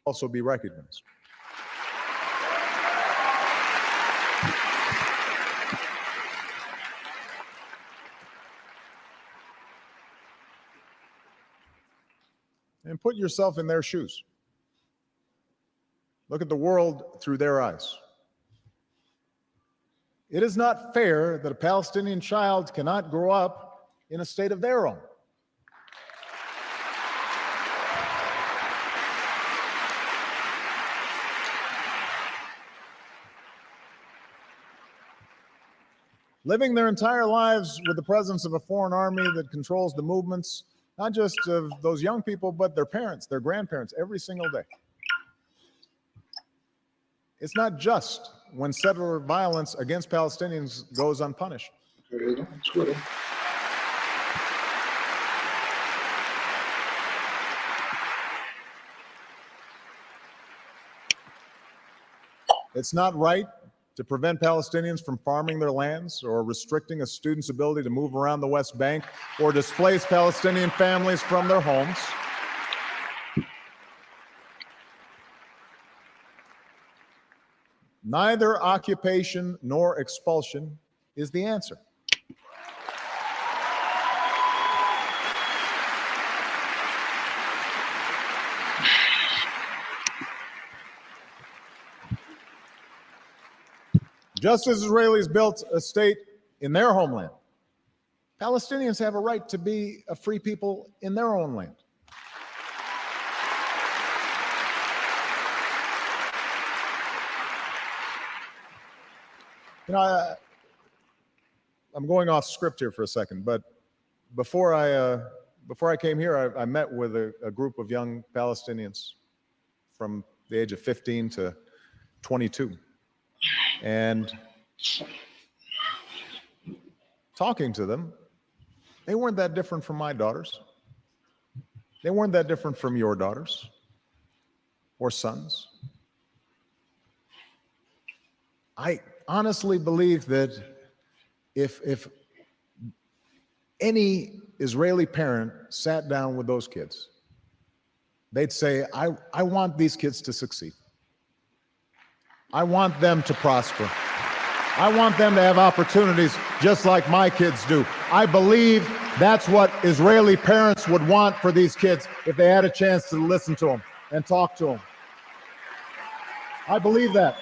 also be recognized. And put yourself in their shoes. Look at the world through their eyes. It is not fair that a Palestinian child cannot grow up in a state of their own. Living their entire lives with the presence of a foreign army that controls the movements, not just of those young people, but their parents, their grandparents, every single day. It's not just when settler violence against Palestinians goes unpunished. Twitter. It's not right to prevent Palestinians from farming their lands or restricting a student's ability to move around the West Bank or displace Palestinian families from their homes. Neither occupation nor expulsion is the answer. Just as Israelis built a state in their homeland, Palestinians have a right to be a free people in their own land. You know, I'm going off script here for a second, but before I came here, I met with a group of young Palestinians from the age of 15 to 22. And talking to them, they weren't that different from my daughters. They weren't that different from your daughters or sons. I honestly believe that if any Israeli parent sat down with those kids, they'd say, I want these kids to succeed. I want them to prosper. I want them to have opportunities just like my kids do. I believe that's what Israeli parents would want for these kids if they had a chance to listen to them and talk to them. I believe that.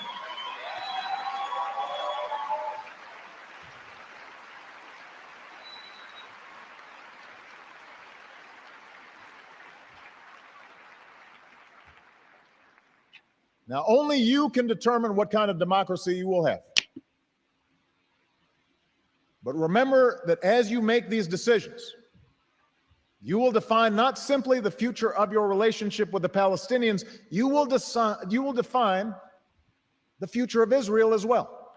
Now, only you can determine what kind of democracy you will have. But remember that as you make these decisions, you will define not simply the future of your relationship with the Palestinians, you will define the future of Israel as well.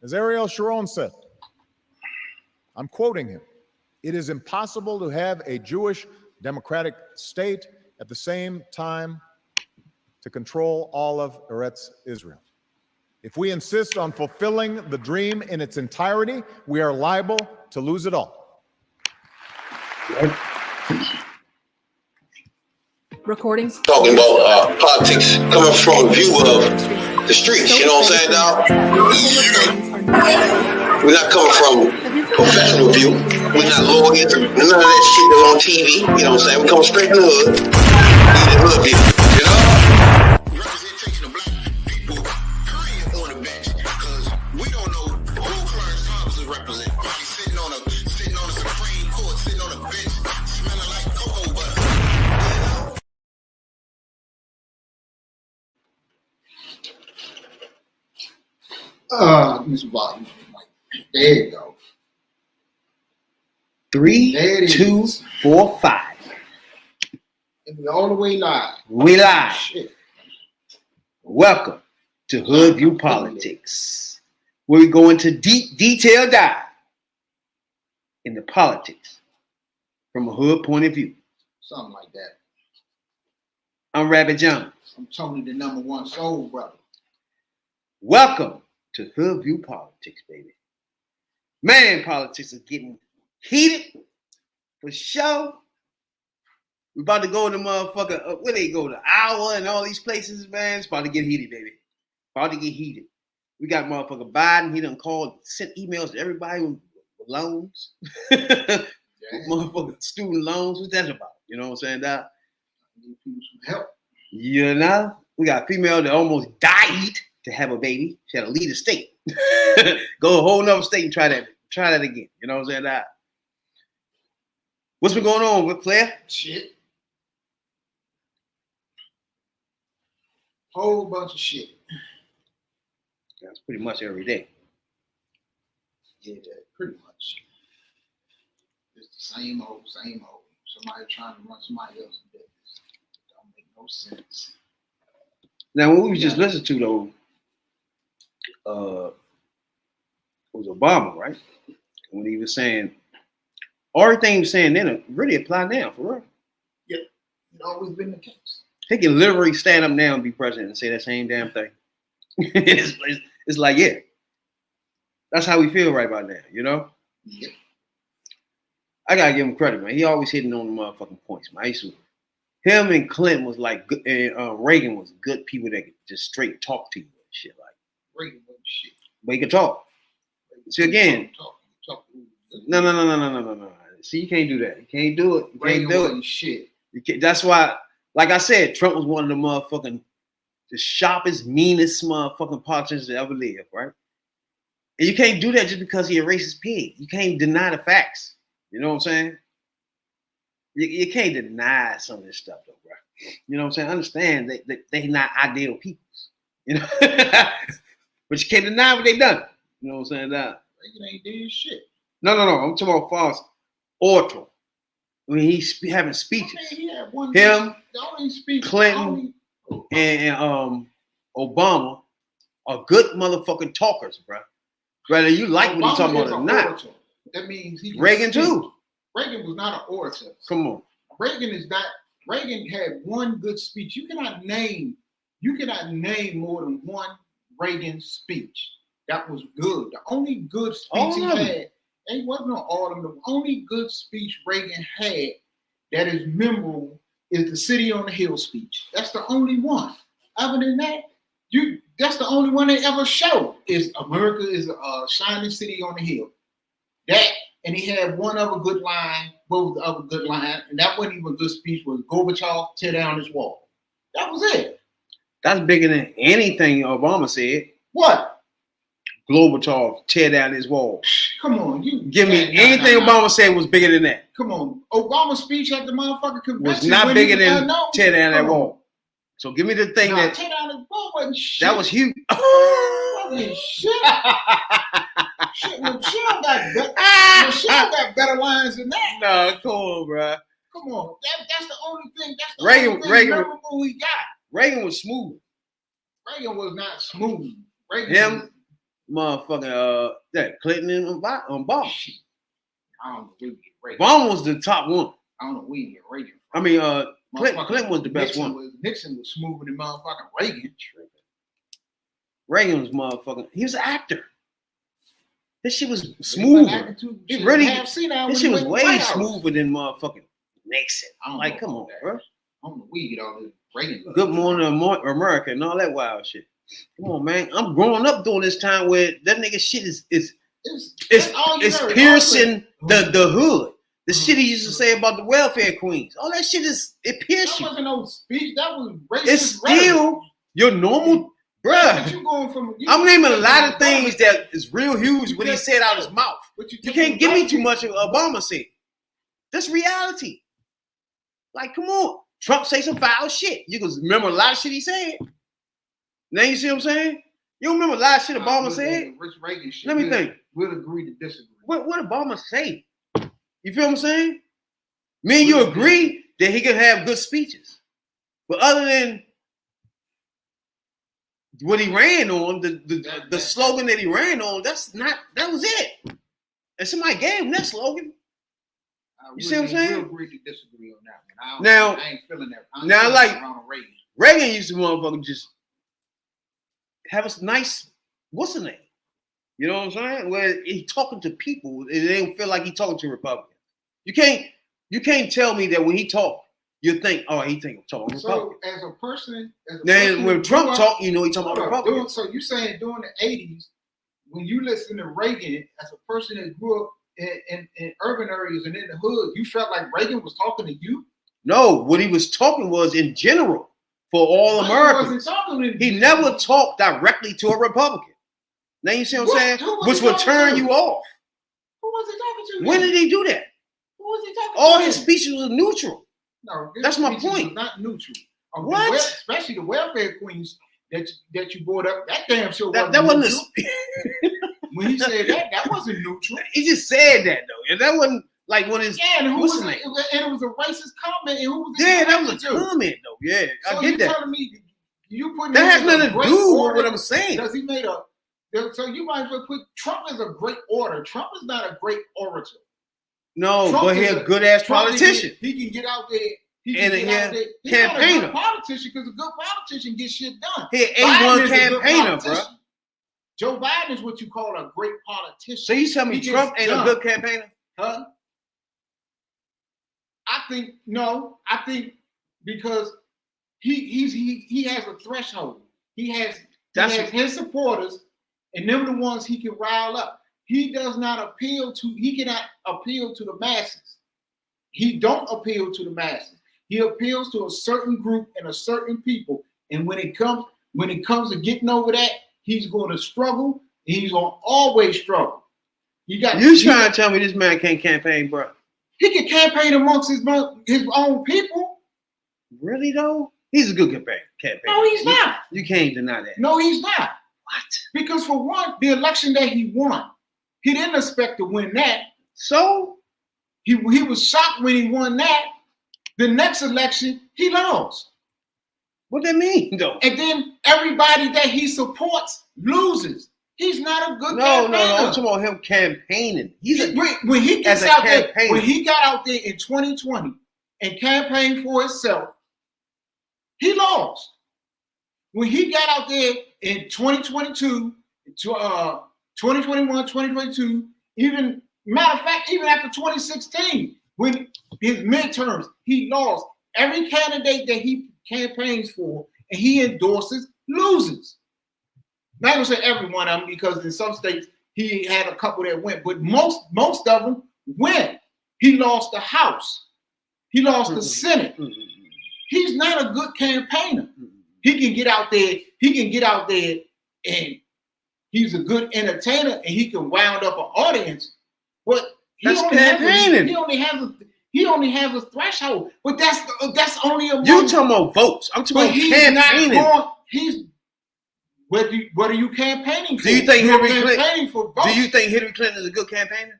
As Ariel Sharon said, I'm quoting him, "It is impossible to have a Jewish democratic state at the same time to control all of Eretz Israel. If we insist on fulfilling the dream in its entirety, we are liable to lose it all." Recordings. Talking about politics coming from a view of the streets, you know what I'm saying, dog? We're not coming from professional view. We're not lawyers. None of that shit that's on TV. You know what I'm saying? We come straight from the hood. The hood view. You know? Representation of black people, period, on the bench. Because we don't know who Clarence Thomas is representing. He's sitting on a Supreme Court, sitting on a bench, smelling like cocoa butter. Use volume. There you go. 3, 2, 4, 5. And we all the way live. We live. Shit. Welcome to Hoodviewpolitics, where we go into deep detail dive into politics from a hood point of view. Something like that. I'm Rabbit Jones. I'm Tony, the #1 soul brother. Welcome to Hoodviewpolitics, baby. Man, politics is getting heated For sure. We about to go to motherfucker, where they go? The Hour and all these places, man. It's about to get heated, baby. About to get heated. We got motherfucker Biden. He done called, sent emails to everybody with loans. Motherfucking student loans. What's that about? You know what I'm saying, Doc? Give people some help. You know? We got a female that almost died to have a baby. She had to leave the state. Go a whole nother state and try that again. You know what I'm saying, Doc? What's been going on with Claire? Shit. Whole bunch of shit. That's pretty much every day. Yeah, pretty much. It's the same old, same old. Somebody trying to run somebody else's business. Don't make no sense. Now, when we just listened to though, it was Obama, right? When he was saying everything he was saying then really apply now, for real. Yep, it's always been the case. He can literally stand up now and be president and say that same damn thing. It's like, yeah, that's how we feel right about now, you know? Yep. I gotta give him credit, man. He always hitting on the motherfucking points, man. Him and Clinton was like, and Reagan was good people that could just straight talk to you and shit. Like, Reagan was shit. but he could talk. See, again, Talk. no. See, you can't do that. You can't do it. You Reagan can't do wasn't it. shit. You can't, that's why, like I said, Trump was one of the motherfucking, the sharpest, meanest motherfucking politicians that ever lived, right? And you can't do that just because he a racist pig. You can't deny the facts. You know what I'm saying? You can't deny some of this stuff, though, bro. You know what I'm saying? I understand that they not ideal people. You know? But you can't deny what they done. You know what I'm saying? Reagan ain't did shit. No. I'm talking about false orator. When he's having speeches. I mean, he had one Him, the only speech, Clinton, and Obama are good motherfucking talkers, bro. Whether you like what he's talking about or not. Orator. That means he Reagan speak. too. Reagan was not an orator. Come on. Reagan had one good speech. You cannot name more than one Reagan speech that was good. The only good speech he had, and he wasn't on all of them. The only good speech Reagan had that is memorable is the City on the Hill speech. That's the only one. Other than that, that's the only one they ever showed. Is America is a shining city on the hill. That, and he had one other good line. What was the other good line? And that wasn't even a good speech. Was Gorbachev tear down his wall? That was it. That's bigger than anything Obama said. What? Gorbachev tear down his wall. Come on, you give me anything Obama said was bigger than that. Come on, Obama's speech at the motherfucking convention was not bigger than tear down that wall. So give me the thing that tear down his wall wasn't shit. That was huge. Wasn't shit. Shit, Michelle got better lines than that. No, come on, bro. Come on, that's the only thing. That's the only thing memorable we got. Reagan was smooth. Reagan was not smooth. Motherfucking Clinton and Obama. I don't know where you get Reagan. Obama was the top one. I don't know where you get Reagan. I mean, Clinton was the best one. Nixon was smoother than motherfucking Reagan. Reagan was motherfucking. He was an actor. This shit was smoother. This shit was way smoother than motherfucking Nixon. I'm like, come on, bro. I don't know where you get all this Reagan. Good Morning America and all that wild shit. Come on, man. I'm growing up during this time where that nigga shit is piercing the hood. The shit he used to say about the welfare queens. All that shit it pierced you. That wasn't no speech. That was racist. It's still your normal, bruh. I'm naming a lot of things that is real huge when he said out his mouth. You can't give me too much of Obama said. That's reality. Like, come on. Trump say some foul shit. You can remember a lot of shit he said. Now you see what I'm saying? You don't remember a lot of shit Obama said? Reagan shit. Let me think. We'll agree to disagree. What Obama say? You feel what I'm saying? Me and you agree that he could have good speeches. But other than what he ran on, the slogan that he ran on, that was it. And somebody gave him that slogan. You see what I'm saying? We'll agree to disagree on that one. I ain't feeling that. Now, like, Reagan used to motherfucker just have a nice, what's the name? You know what I'm saying? Where he talking to people, it didn't feel like he talking to Republicans. You can't, You can't tell me that when he talk, you think, oh, he think I'm talking Republican. So as a person, Then when Trump talk, you know he talking about Republican. So you saying during the 80s, when you listen to Reagan, as a person that grew up in urban areas and in the hood, you felt like Reagan was talking to you? No, what he was talking was in general for all Americans. He never talked directly to a Republican. Now you see what I'm saying? Which would turn you off. Who was he talking to? When did he do that? Who was he talking to? All his speeches was neutral. No, that's my point. Not neutral. What? Especially the welfare queens that you brought up. That damn show that wasn't neutral. When he said that wasn't neutral. He just said that though, and that wasn't like when his and who was it? And it was a racist comment. And who was it? That was a comment though. Yeah, so I get that. Telling me you putting that has nothing to do with what I'm saying. Because he made a. So you might as well put Trump as a great orator. Trump is not a great orator. No, Trump but he's a good ass politician. He can get out there. He and can get out there. He's campaigner. not a good politician because a good politician gets shit done. He ain't one campaigner, bro. Joe Biden is what you call a great politician. So you tell me Trump ain't a good campaigner? Huh? I think no. I think because he has a threshold. He has his supporters, and them the ones he can rile up. He does not appeal to. He cannot appeal to the masses. He don't appeal to the masses. He appeals to a certain group and a certain people. And when it comes to getting over that, he's going to struggle. He's going to always struggle. You trying to tell me this man can't campaign, bro? He can campaign amongst his own people. Really though? He's a good campaigner. No, he's not. You can't deny that. No, he's not. What? Because for one, the election that he won, he didn't expect to win that. So he was shocked when he won that. The next election, he lost. What that mean, though? And then everybody that he supports loses. He's not a good campaigner. No. I'm talking about him campaigning. When he got out there in 2020 and campaigned for himself, he lost. When he got out there in 2022, 2021, 2022, even matter of fact, even after 2016, when his midterms, he lost. Every candidate that he campaigns for and he endorses loses. Not gonna say every one of them because in some states he had a couple that went, but most of them went. He lost the House. He lost the Senate. He's not a good campaigner. He can get out there and he's a good entertainer and he can wound up an audience. But he only has a threshold. But that's only a. You talking about votes? I'm talking about campaigning. What are you campaigning for? Do you think Hillary Clinton is a good campaigner?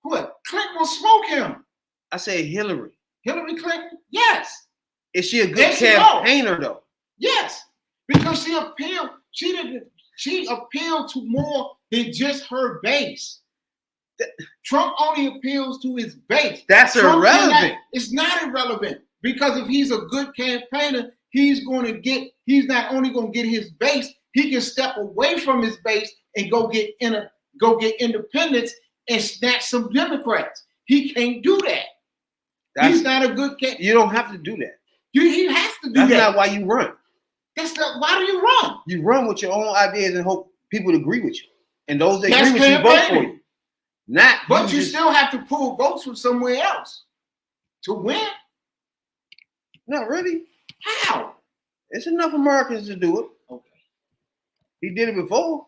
What? Clinton will smoke him. I said Hillary. Hillary Clinton? Yes. Is she a good campaigner though? Yes, because she appealed. She appealed to more than just her base. Trump only appeals to his base. That's irrelevant. It's not irrelevant because if he's a good campaigner, he's not only going to get his base, he can step away from his base and go get independents and snatch some Democrats. He can't do that. He's not a good candidate. You don't have to do that. He has to do that. That's not why you run. Why do you run? You run with your own ideas and hope people agree with you. And those that agree with you vote for you. But you still have to pull votes from somewhere else to win. Not really. How? It's enough Americans to do it. Okay. He did it before.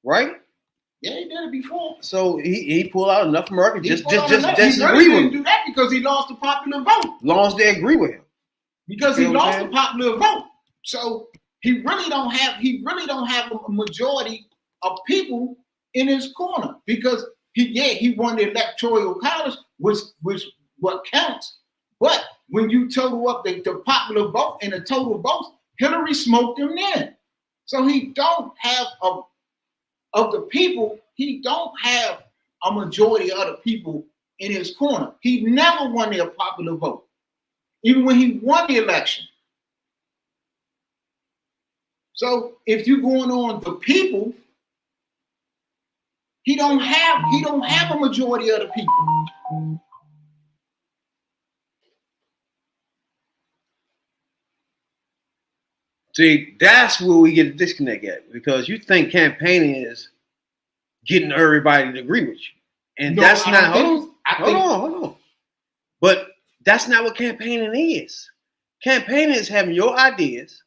Right? Yeah, he did it before. So he pulled out enough Americans just agree with him. He didn't do that because he lost the popular vote. Long as they agree with him. Because he lost the popular vote. So he really don't have a majority of people in his corner because he won the electoral college, which what counts. But when you total up the popular vote and the total votes, Hillary smoked him in. So he don't have of the people, he don't have a majority of the people in his corner. He never won the popular vote, even when he won the election. So if you're going on the people, He don't have a majority of the people. See, that's where we get a disconnect at, because you think campaigning is getting everybody to agree with you. And No, that's I not, don't think- hold on. But that's not what campaigning is. Campaigning is having your ideas,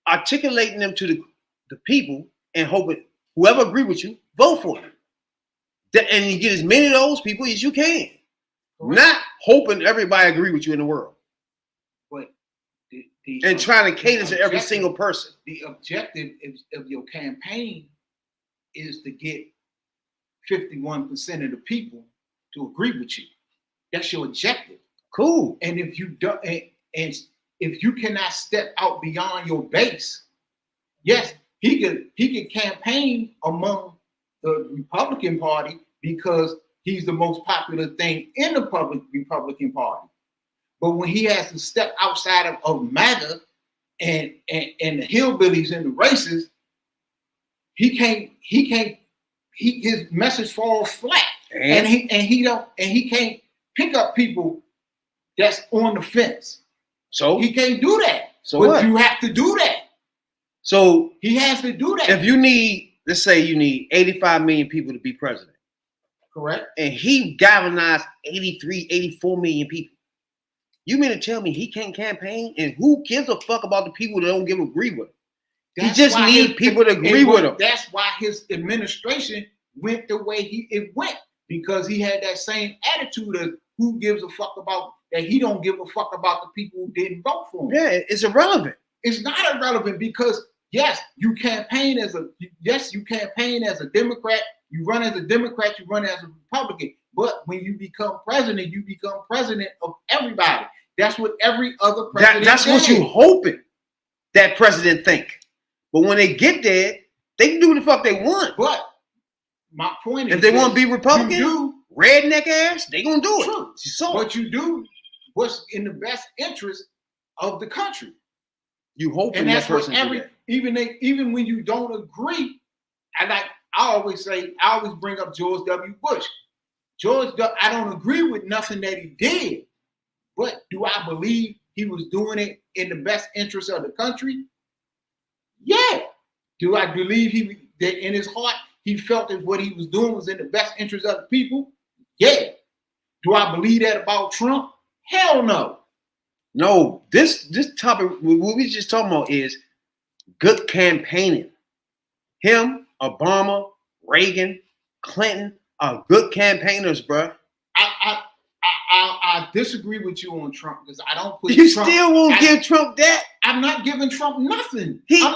articulating them to the people, and hoping whoever agree with you, vote for them. And you get as many of those people as you can. Correct. Not hoping everybody agree with you in the world. But And trying to cater to every single person. The objective of your campaign is to get 51% of the people to agree with you. That's your objective. Cool. And if you don't, and if you cannot step out beyond your base, yes, he could campaign among the Republican Party because he's the most popular thing in the Republican Party. But when he has to step outside of MAGA and the hillbillies and the races, his message falls flat. And he can't pick up people that's on the fence. So he can't do that. So but what? You have to do that. So he has to do that. If you need, let's say you need 85 million people to be president. Correct. And he galvanized 83, 84 million people. You mean to tell me he can't campaign? And who gives a fuck about the people that don't agree with him? He just needs people to agree with him. That's why his administration went the way it went, because he had that same attitude of who gives a fuck about that. He don't give a fuck about the people who didn't vote for him. Yeah, it's irrelevant. It's not irrelevant because yes, you campaign as a Democrat. You run as a Democrat. You run as a Republican. But when you become president of everybody. That's what every other president. That's what you hoping that president think. But when they get there, they can do what the fuck they want. But my point is, if they want to be Republican, redneck ass, they gonna do it. True. So, but you do what's in the best interest of the country. You hoping and that's that person what even when you don't agree, I always bring up George W. Bush. I don't agree with nothing that he did, but do I believe he was doing it in the best interest of the country? Yeah. Do I believe that in his heart he felt that what he was doing was in the best interest of the people? Yeah. Do I believe that about Trump? Hell no. No, this topic, what we just talking about is good campaigning. Him, Obama, Reagan, Clinton are good campaigners, bro. I disagree with you on Trump because I don't put you Trump, still won't give Trump that. I'm not giving Trump nothing. He's a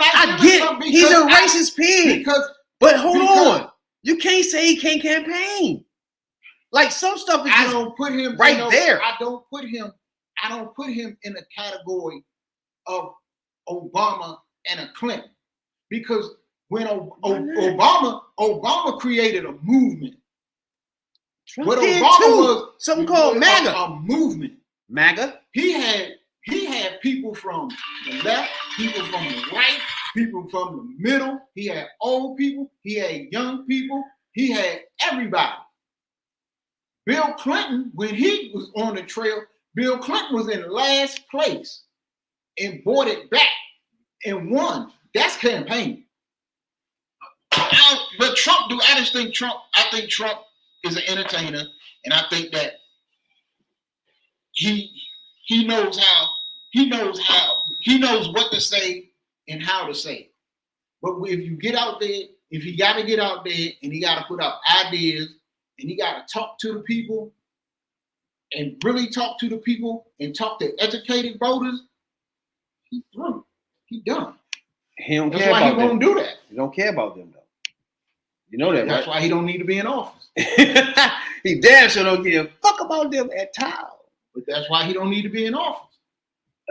racist pig. But hold on, you can't say he can't campaign. Like some stuff is I don't put him right there. I don't put him in a category of Obama and a Clinton, because when Obama created a movement. Trump what Obama too. Was something called MAGA. A movement. MAGA. He had people from the left, people from the right, people from the middle. He had old people. He had young people. He had everybody. Bill Clinton, when he was on the trail, Bill Clinton was in last place and brought it back and won. That's campaigning. But Trump, I think Trump is an entertainer, and I think that he knows what to say and how to say it. But if you get out there, if he got to get out there and he got to put out ideas and he got to talk to the people and really talk to the people and talk to educated voters, he's through. He done. He don't That's care why about he won't do that. He don't care about them though. You know that, That's right? why he don't need to be in office. He damn sure don't give a fuck about them at all. But that's why he don't need to be in office.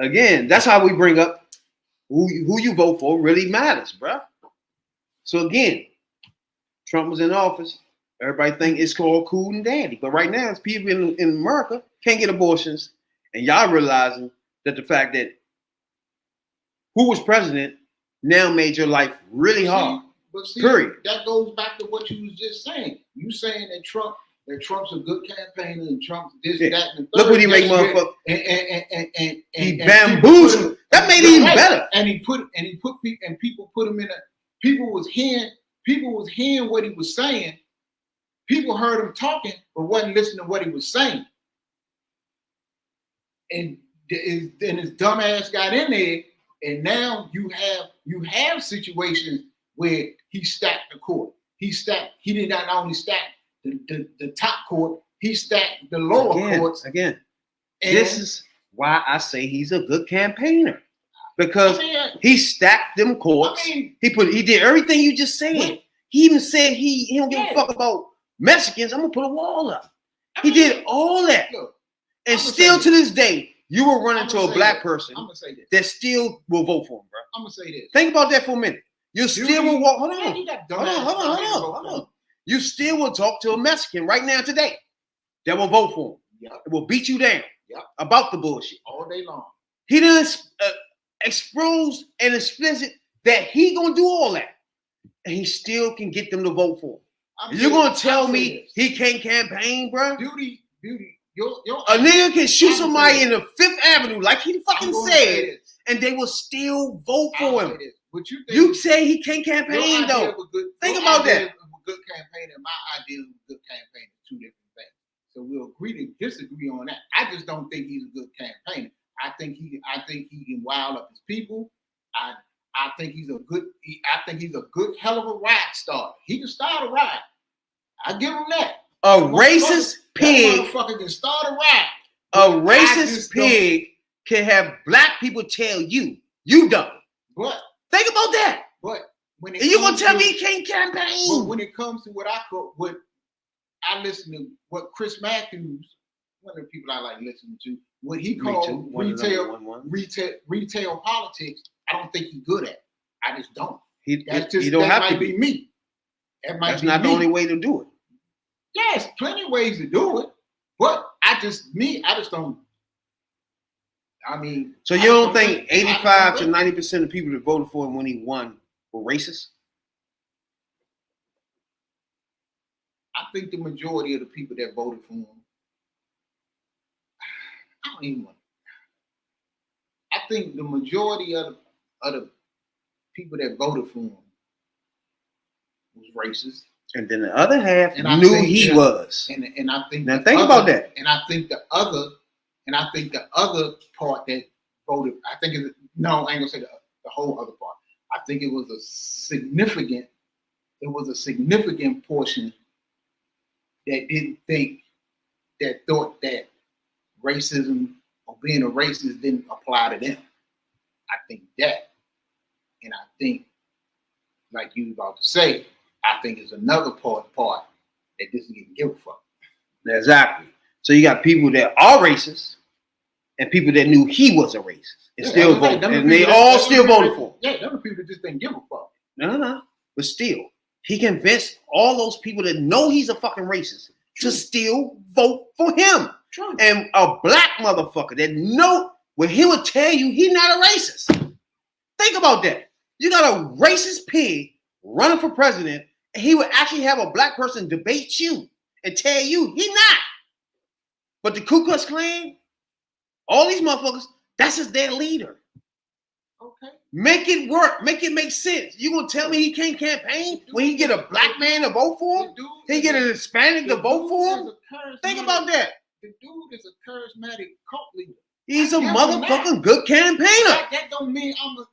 Again, that's how we bring up who you vote for really matters, bro. So again, Trump was in office. Everybody think it's called cool and dandy. But right now, it's people in America can't get abortions. And y'all realizing that the fact that who was president now made your life really hard. But see, Period. that goes back to what you was just saying. You saying that Trump's a good campaigner and Trump's this, Yeah. that, and the third. Look what he make, motherfucker. And He bamboozled. That made it even better. And people put him in a. People was hearing what he was saying. People heard him talking, but wasn't listening to what he was saying. And his dumb ass got in there, and now you have situations where he stacked the court. He did not only stack the top court, he stacked the lower courts. Again, this is why I say he's a good campaigner. Because he stacked them courts. He did everything you just said. He even said he don't give a fuck about Mexicans. I'm gonna put a wall up. He did all that. Look, and still to this day, you will run into a black person that still will vote for him, bro. I'm gonna say this. Think about that for a minute. You still will walk. Hold on. You still will talk to a Mexican right now today that will vote for him. Yep. It will beat you down about the bullshit all day long. He done exposed and explicit that he gonna do all that, and he still can get them to vote for him. You're gonna tell me he can't campaign, bro? Beauty. A nigga can shoot somebody in the Fifth Avenue, like he fucking said, and they will still vote for him. You say he can't campaign though. Think about that. A good campaign and my idea of a good campaign are two different things. So we'll agree to disagree on that. I just don't think he's a good campaigner. I think he can wild up his people. I think he's a good hell of a ride starter. He can start a ride. I give him that. A racist pig. That motherfucker can start a ride. A racist pig can have black people tell you dumb. But think about that. But when you gonna tell me he can't campaign? But when it comes to what I listen to what Chris Matthews, one of the people I like listening to, what he called retail politics, I don't think he's good at it. I just don't. That might be me. That's not the only way to do it. Yes, plenty of ways to do it, but I just don't. I mean, so you don't think 85 to 90% of people that voted for him when he won were racist? I think the majority of the people that voted for him, I don't even want. I think the majority of the people that voted for him was racist. And then the other half knew he was. And I think now think about that. And I think the other part that voted, I ain't gonna say the whole other part. I think it was a significant portion that thought that racism or being a racist didn't apply to them. I think that. And I think, like you were about to say, I think it's another part that doesn't even give a fuck. Exactly. So you got people that are racist and people that knew he was a racist and still voted. And they all still voted for him. Yeah, there were people that just didn't give a fuck. No. But still, he convinced all those people that know he's a fucking racist to still vote for him. True. And a black motherfucker that know when he would tell you he's not a racist. Think about that. You got a racist pig running for president, and he would actually have a black person debate you and tell you he's not. But the Ku Klux Klan, all these motherfuckers, that's just their leader. Okay. Make it work. Make it make sense. You gonna tell me he can't campaign when he get a black man to vote for him? He get an Hispanic to vote for him? Think about that. The dude is a charismatic cult leader. He's a motherfucking good campaigner. That don't mean I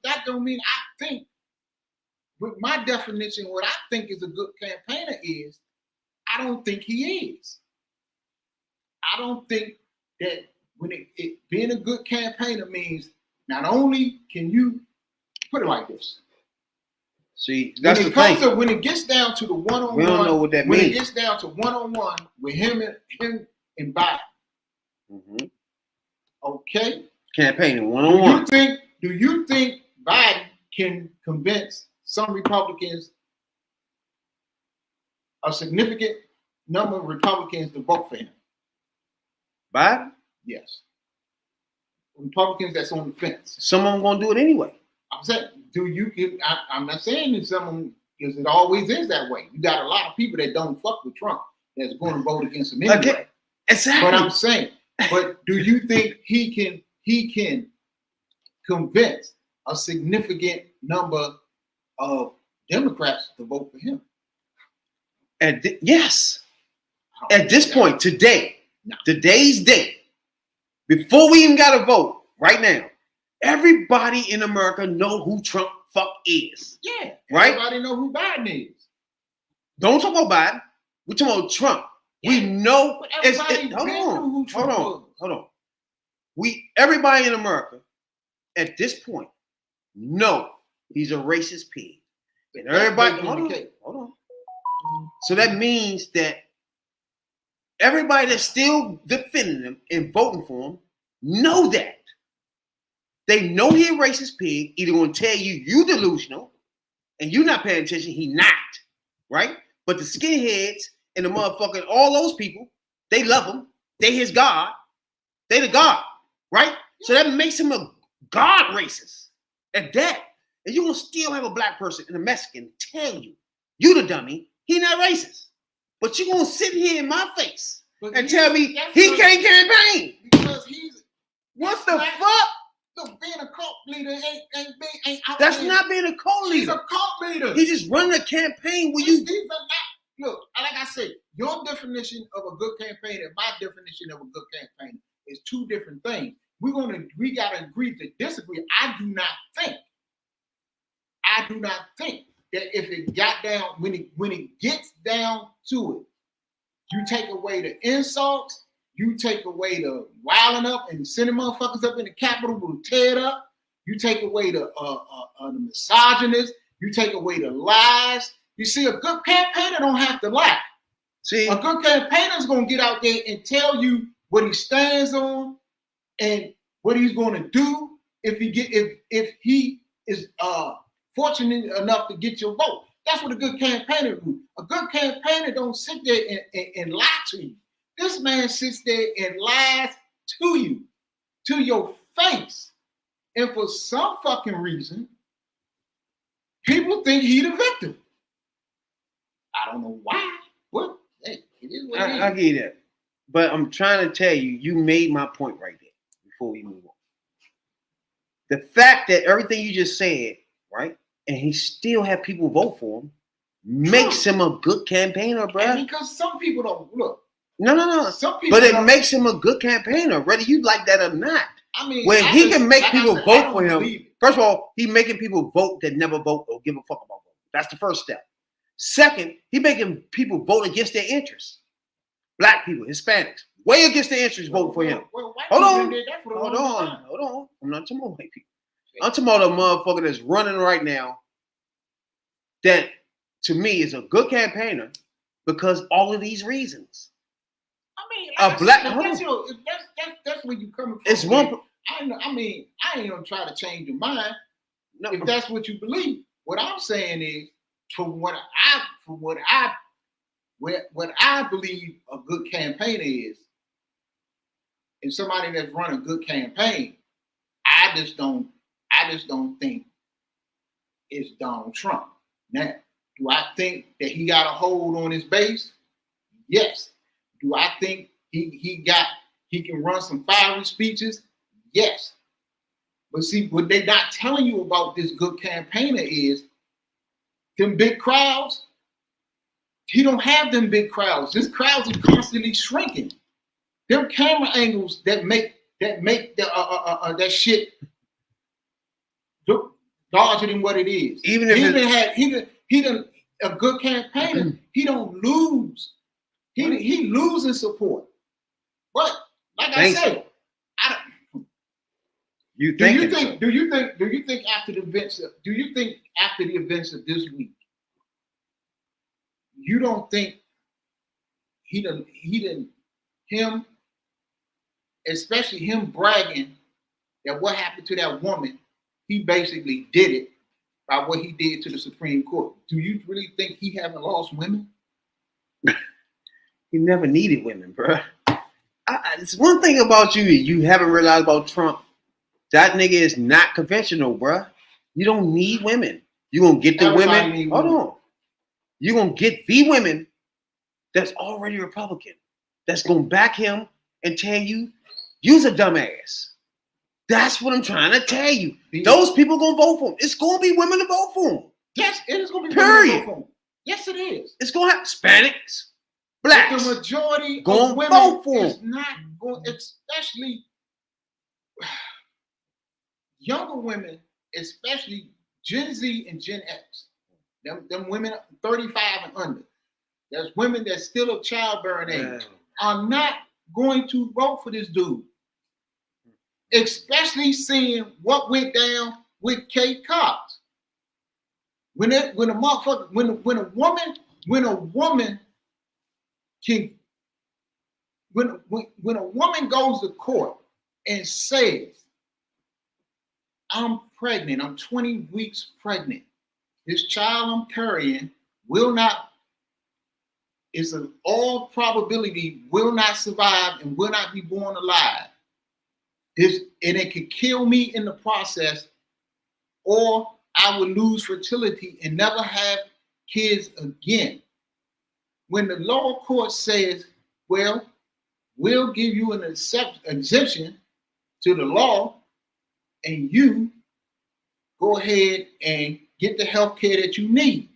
think. With my definition, what I think is a good campaigner is, I don't think he is. I don't think that when being a good campaigner means not only can you put it like this. See, that's the thing. When it gets down to the one-on-one, we don't know what that means. When it gets down to one-on-one with him and Biden. Mm-hmm. Okay. Campaigning one-on-one. Do you think Biden can convince some Republicans, a significant number of Republicans, to vote for him? Biden? Yes. Republicans that's on the fence. Some of them gonna do it anyway. I'm saying, I'm not saying that some of them Because it always is that way. You got a lot of people that don't fuck with Trump that's going to vote against him anyway. Okay. Exactly. But I'm saying, but do you think he can convince a significant number of Democrats to vote for him? Yes. At this point, today, No. today's date, before we even got to vote, right now, everybody in America know who Trump fuck is. Yeah. Right? Everybody know who Biden is. Don't talk about Biden. We're talking about Trump. Yeah. We know. But everybody knew who Trump was. Hold on. Everybody in America at this point know he's a racist pig. And everybody, hold on. So that means that everybody that's still defending him and voting for him know that. They know he's a racist pig, either going to tell you delusional and you're not paying attention, he not, right? But the skinheads and the motherfucking, all those people, they love him. They his God. They the God, right? So that makes him a God racist at that. And you're going to still have a black person and a Mexican tell you the dummy, he not racist. But you're going to sit here in my face and tell me he can't campaign. Because he's What the black. fuck? Look, being a cult leader ain't out That's there. not being a cult He's leader. a cult leader. He just running a campaign where These you. are not, look, like I said, your definition of a good campaign and my definition of a good campaign is two different things. We gotta agree to disagree. I do not think that if it got down, when it gets down to it, you take away the insults, you take away the wilding up and sending motherfuckers up in the Capitol to tear it up. You take away the misogynist. You take away the lies. You see, a good campaigner don't have to lie. See, A good campaigner is going to get out there and tell you what he stands on and what he's going to do if he is fortunate enough to get your vote. That's what a good campaigner do. A good campaigner don't sit there and lie to you. This man sits there and lies to you, to your face. And for some fucking reason, people think he the victim. I don't know why. What? Hey, it is what it is. I get you that. But I'm trying to tell you, you made my point right there before we move on. The fact that everything you just said, right, and he still had people vote for him, makes him a good campaigner, bro. And because some people don't look. No. Some people But it don't, makes him a good campaigner, whether you like that or not. I mean, When he can make like people I said, I vote don't for him, believe it. first of all, he making people vote that never vote or give a fuck about voting. That's the first step. Second, he making people vote against their interests. Black people, Hispanics, way against their interests, vote for him. Well, white Hold people on. did that for a Hold long time. on. I'm not talking about white people. I'm talking about a motherfucker that's running right now that, to me, is a good campaigner because all of these reasons. I mean, A like black- I said, that's where you coming from. It's one. I ain't gonna try to change your mind No, if that's what you believe. What I'm saying is, what I believe a good campaigner is, and somebody that's running a good campaign, I just don't think it's Donald Trump. Now, do I think that he got a hold on his base? Yes. Do I think he can run some fiery speeches? Yes. But see, what they not telling you about this good campaigner is them big crowds. He don't have them big crowds. This crowds are constantly shrinking. Them camera angles that make that shit look larger than what it is. Even if he done a good campaigner, he don't lose. He loses support. But like I Thanks. said, you do you think? think after the events of this week, you don't think him, especially him bragging that what happened to that woman, he basically did it by what he did to the Supreme Court. Do you really think he haven't lost women? He never needed women, bro. It's one thing about you haven't realized about Trump. That nigga is not conventional, bro. You don't need women. You gonna get the Everybody women. need Hold women. on. you're gonna get the women that's already Republican, that's gonna back him and tell you, you's a dumbass. That's what I'm trying to tell you. Those people gonna vote for him. It's gonna be women to vote for him. Yes, it is going to be Period. women to vote for him. Yes, it is. It's gonna have Hispanics, blacks. But the majority Gonna of women vote for is him. not going, especially younger women, especially Gen Z and Gen X. Them women 35 and under. There's women that's still of childbearing age. Are not going to vote for this dude. Especially seeing what went down with Kate Cox. When a woman goes to court and says, I'm pregnant, I'm 20 weeks pregnant. This child I'm carrying is in all probability will not survive and will not be born alive. And it could kill me in the process, or I would lose fertility and never have kids again. When the lower court says, well, we'll give you an exemption to the law, and you go ahead and get the health care that you need.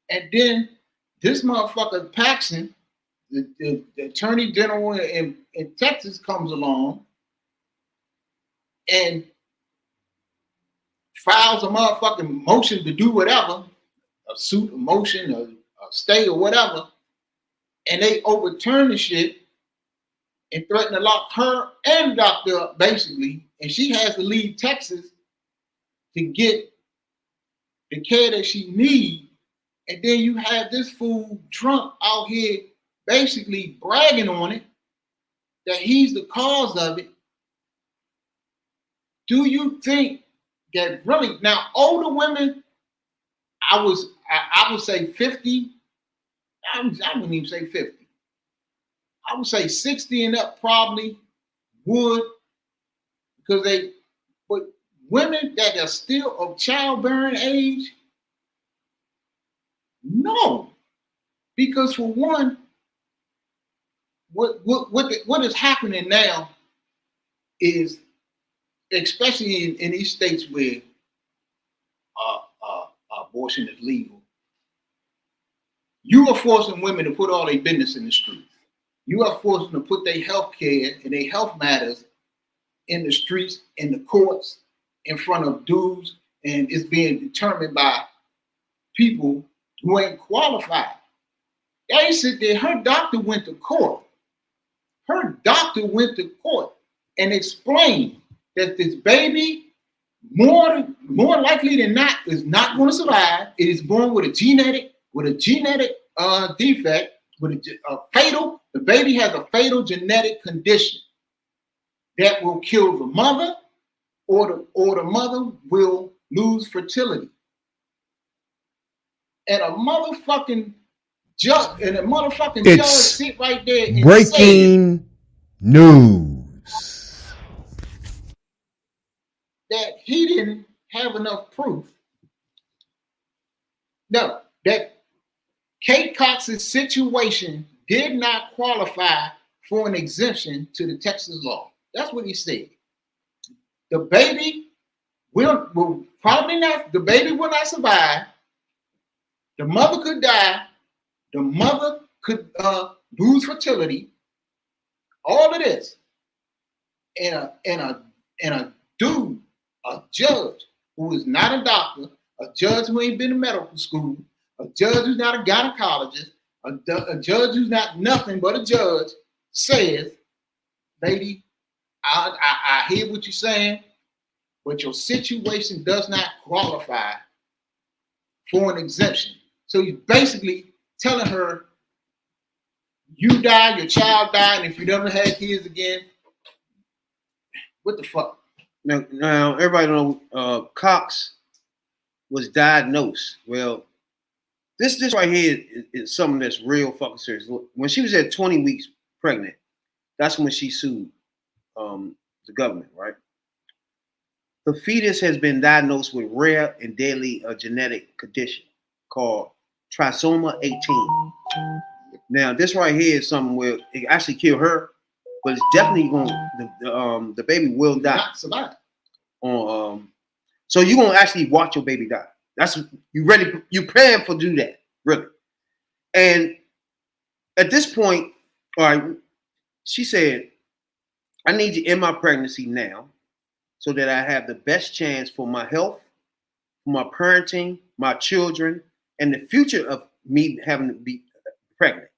And then this motherfucker Paxson, the attorney general in Texas, comes along and files a motherfucking motion to do whatever, a suit, a motion, a stay or whatever, and they overturn the shit and threaten to lock her and the doctor up, basically, and she has to leave Texas to get the care that she needs. And then you have this fool Trump out here basically bragging on it, that he's the cause of it. Do you think that really, now older women, I would say 50, I wouldn't even say 50. I would say 60 and up probably would, because but women that are still of childbearing age, no. Because for one, what is happening now is, especially in these states where abortion is legal, you are forcing women to put all their business in the streets. You are forcing them to put their health care and their health matters in the streets, in the courts, in front of dudes, and it's being determined by people who ain't qualified. They sit there, her doctor went to court. Her doctor went to court and explained that this baby, more likely than not, is not going to survive. It is born with a genetic defect, with a fatal. The baby has a fatal genetic condition that will kill the mother, or the mother will lose fertility. And a motherfucking judge sit right there and breaking news that he didn't have enough proof. No, that Kate Cox's situation did not qualify for an exemption to the Texas law. That's what he said. The baby will probably not, the baby will not survive. The mother could die. The mother could lose fertility. All of this. And a dude, a judge who is not a doctor, a judge who ain't been to medical school, a judge who's not a gynecologist, a judge who's not nothing but a judge, says, lady, I hear what you're saying, but your situation does not qualify for an exemption. So he's basically telling her, you die, your child died, and if you never had kids again, what the fuck? Now everybody know Cox was diagnosed. Well, this right here is something that's real fucking serious. When she was at 20 weeks pregnant, that's when she sued the government, right? The fetus has been diagnosed with rare and deadly genetic condition called trisomy 18. Now, this right here is something where it actually killed her, but it's definitely going the baby will die. Not survive. So you're gonna actually watch your baby die. That's you ready? You praying for do that, really? And at this point, all right, she said, "I need you in my pregnancy now, so that I have the best chance for my health, for my parenting, my children, and the future of me having to be pregnant."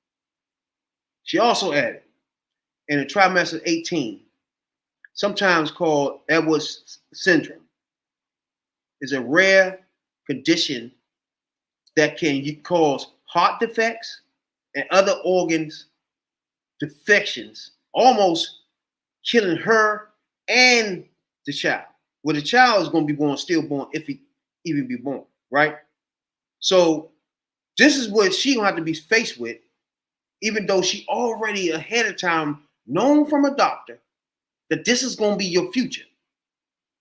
She also added, in a trimester 18, sometimes called Edwards syndrome, is a rare condition that can cause heart defects and other organs defections, almost killing her and the child. Well, the child is going to be born, stillborn, if he even be born, right? So this is what she gonna have to be faced with, even though she already ahead of time known from a doctor that this is going to be your future,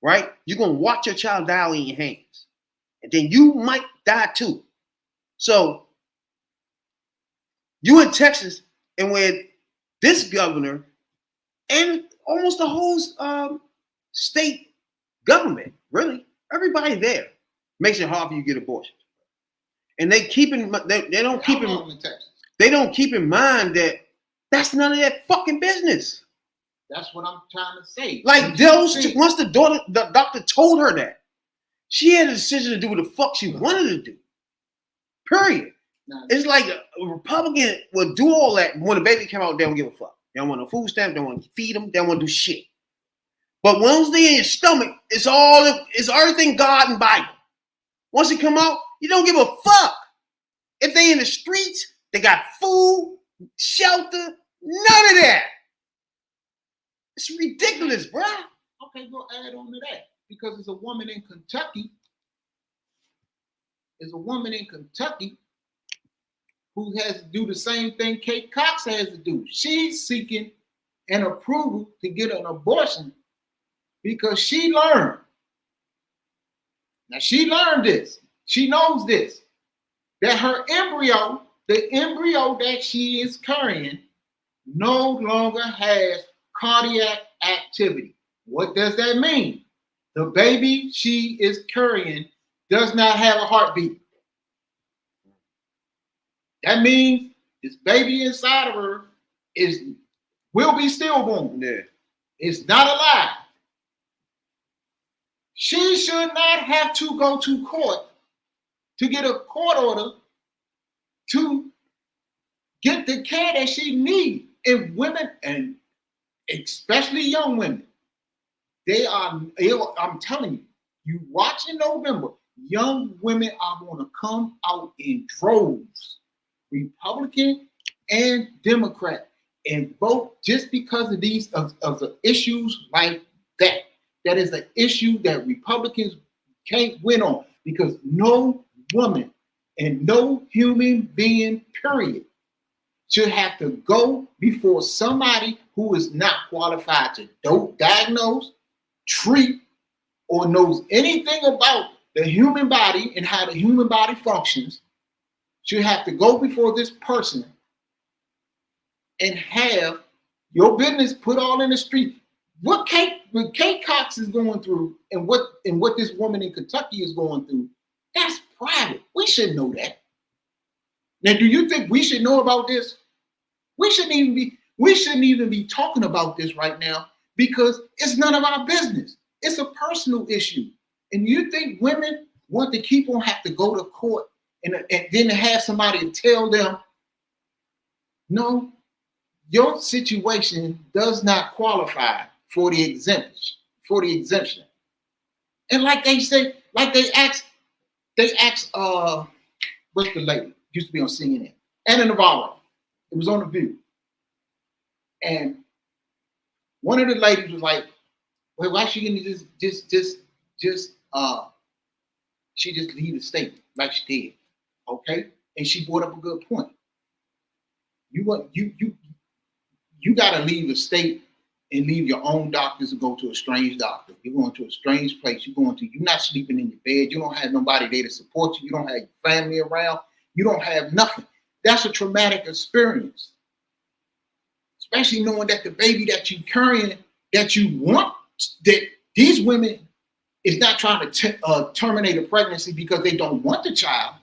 right? You're going to watch your child die in your hands, and then you might die too. So you in Texas, and with this governor and almost the whole state government, really, everybody there makes it hard for you to get abortion. And they don't keep in mind that that's none of that fucking business. That's what I'm trying to say. Like once the doctor told her that, she had a decision to do what the fuck she wanted to do. Period. It's like a Republican will do all that when the baby came out. They don't give a fuck. They don't want no food stamp. They don't want to feed them. They don't want to do shit. But once they in your stomach, it's everything God and Bible. Once it come out, you don't give a fuck. If they in the streets, they got food, shelter, none of that. It's ridiculous, bro. Okay, go add on to that. Because there's a woman in Kentucky. Who has to do the same thing Kate Cox has to do. She's seeking an approval to get an abortion because she learned. Now she learned this. She knows this. That her embryo, the embryo that she is carrying, no longer has cardiac activity. What does that mean? The baby she is carrying does not have a heartbeat. That means this baby inside of her will be stillborn. Yeah. It's not alive. She should not have to go to court to get a court order to get the care that she needs. And women, and especially young women, I'm telling you, you watch in November, young women are going to come out in droves, Republican and Democrat, and vote just because of these of the issues like that. That is an issue that Republicans can't win on, because no woman and no human being, period, should have to go before somebody who is not qualified to diagnose, treat, or knows anything about the human body and how the human body functions, should have to go before this person and have your business put all in the street. What Kate Cox is going through and what this woman in Kentucky is going through, that's private. We should know that. Now, do you think we should know about this? We shouldn't even be talking about this right now, because it's none of our business. It's a personal issue. And you think women want to keep on have to go to court and then have somebody tell them, no, your situation does not qualify for the exemption. And like they say, like they asked, what's the lady? Used to be on CNN, Anna Navarro. It was on The View. And one of the ladies was like, well, why she gonna she just leave the state like she did. Okay? And she brought up a good point. You gotta leave the state and leave your own doctors and go to a strange doctor. You're going to a strange place. You're not sleeping in your bed. You don't have nobody there to support you. You don't have your family around. you don't have nothing. That's a traumatic experience. Especially knowing that the baby that you carrying, that you want, that these women is not trying to terminate a pregnancy because they don't want the child.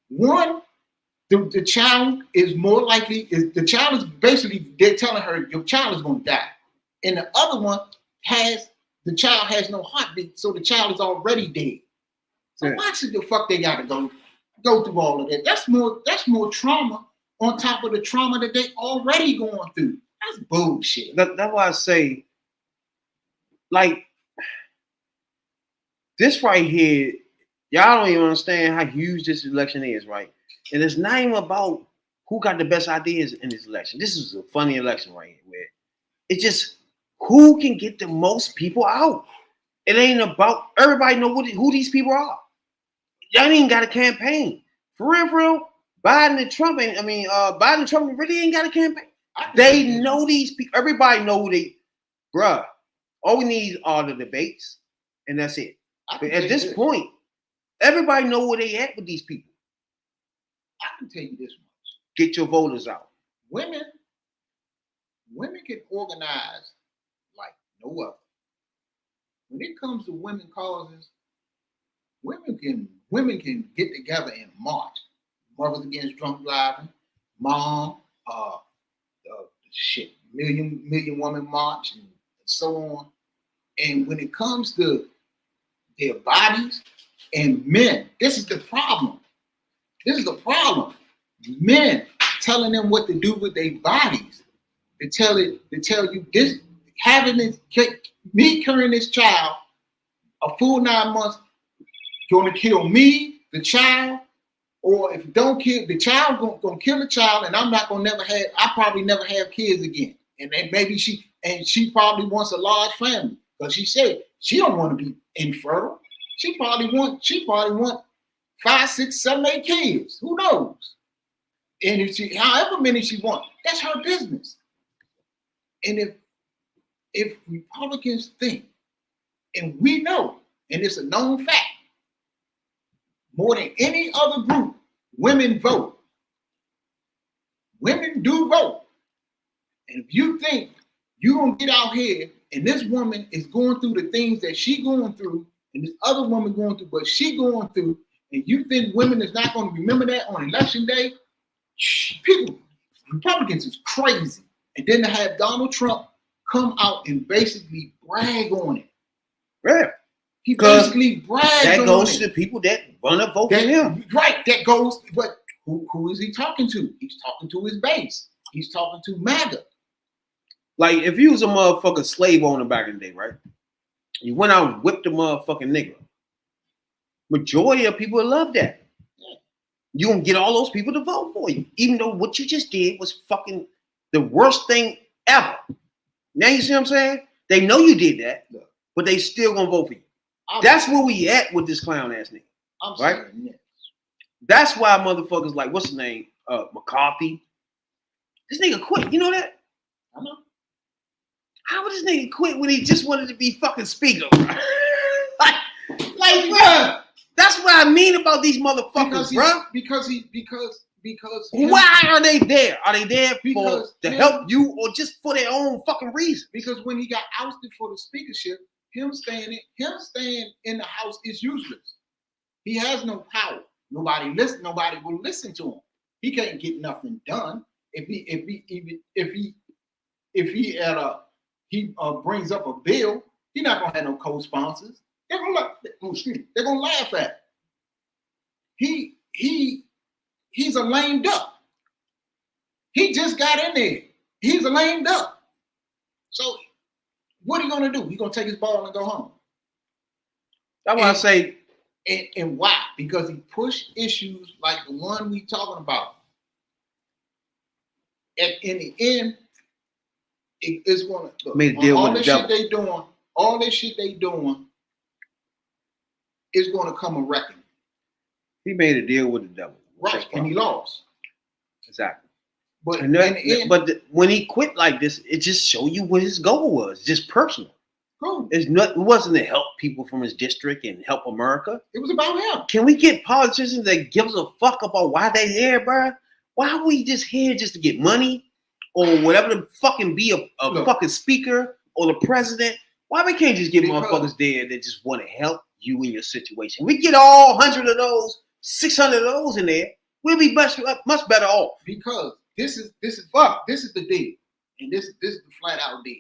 One, the child is more likely, the child is basically, they're telling her your child is going to die. And the other one the child has no heartbeat, so the child is already dead. So why should the fuck they got to go through all of that? That's more trauma on top of the trauma that they already going through. That's bullshit. That's why I say, like, this right here, y'all don't even understand how huge this election is, right? And it's not even about who got the best ideas in this election. This is a funny election right here, where it's just who can get the most people out. It ain't about everybody know who these people are. Y'all ain't even got a campaign. For real, Biden and Trump really ain't got a campaign. They know these people. Everybody know who they, bruh. All we need are the debates, and that's it. But at this point, everybody know where they at with these people. I can tell you this much. Get your voters out. Women can organize like no other. When it comes to women causes, women can get together and march. Mothers Against Drunk Driving, Mom, Million Woman March, and so on. And when it comes to their bodies and men, this is the problem. Men telling them what to do with their bodies. To tell you this, me carrying this child a full 9 months, gonna kill me, the child, or if don't kill the child, gonna kill the child, and I probably never have kids again. And then maybe she probably wants a large family, because she said she don't want to be infertile. She probably want 5, 6, 7, 8 kids. Who knows? And if however many she wants, that's her business. And if Republicans think, and we know, and it's a known fact, more than any other group, women vote. Women do vote. And if you think you're going to get out here and this woman is going through the things that she going through and this other woman going through what she going through, and you think women is not going to remember that on election day, Republicans is crazy. And then to have Donald Trump come out and basically brag on it. Yeah. He basically bragged on it. That goes to the people that want to vote for him. Right, that goes, but who is he talking to? He's talking to his base. He's talking to MAGA. Like, if you was a motherfucking slave owner back in the day, right? You went out and whipped a motherfucking nigga. Majority of people love that. You gonna get all those people to vote for you, even though what you just did was fucking the worst thing ever. Now you see what I'm saying? They know you did that, but they still gonna vote for you. That's where we at with this clown ass nigga. Right? Yes. That's why motherfuckers like, what's his name? McCarthy. This nigga quit. You know that? I know. How would this nigga quit when he just wanted to be fucking speaker? like, bro, that's what I mean about these motherfuckers, bro. Because why are they there? Are they there to help you or just for their own fucking reason? Because when he got ousted for the speakership, him staying in the house is useless. He has no power. Nobody will listen to him. He can't get nothing done. If he brings up a bill, he's not gonna have no co-sponsors. They're gonna laugh at him. He's a lame duck. He just got in there. He's a lame duck. So what are you gonna do? He's gonna take his ball and go home. That's why I say. And why? Because he pushed issues like the one we talking about. In the end, it's gonna look, all this shit they doing is gonna come a reckoning. He made a deal with the devil. Right, and he lost. Exactly. But when he quit like this, it just showed you what his goal was, just personal. Cool. It wasn't to help people from his district and help America. It was about him. Can we get politicians that gives a fuck about why they there, bro? Why are we just here just to get money or whatever to fucking be a fucking speaker or the president? Why we can't just get motherfuckers there that just want to help you in your situation? We get all 100 of those, 600 of those in there, we'll be much better off. Because this is the deal, and this is the flat out deal.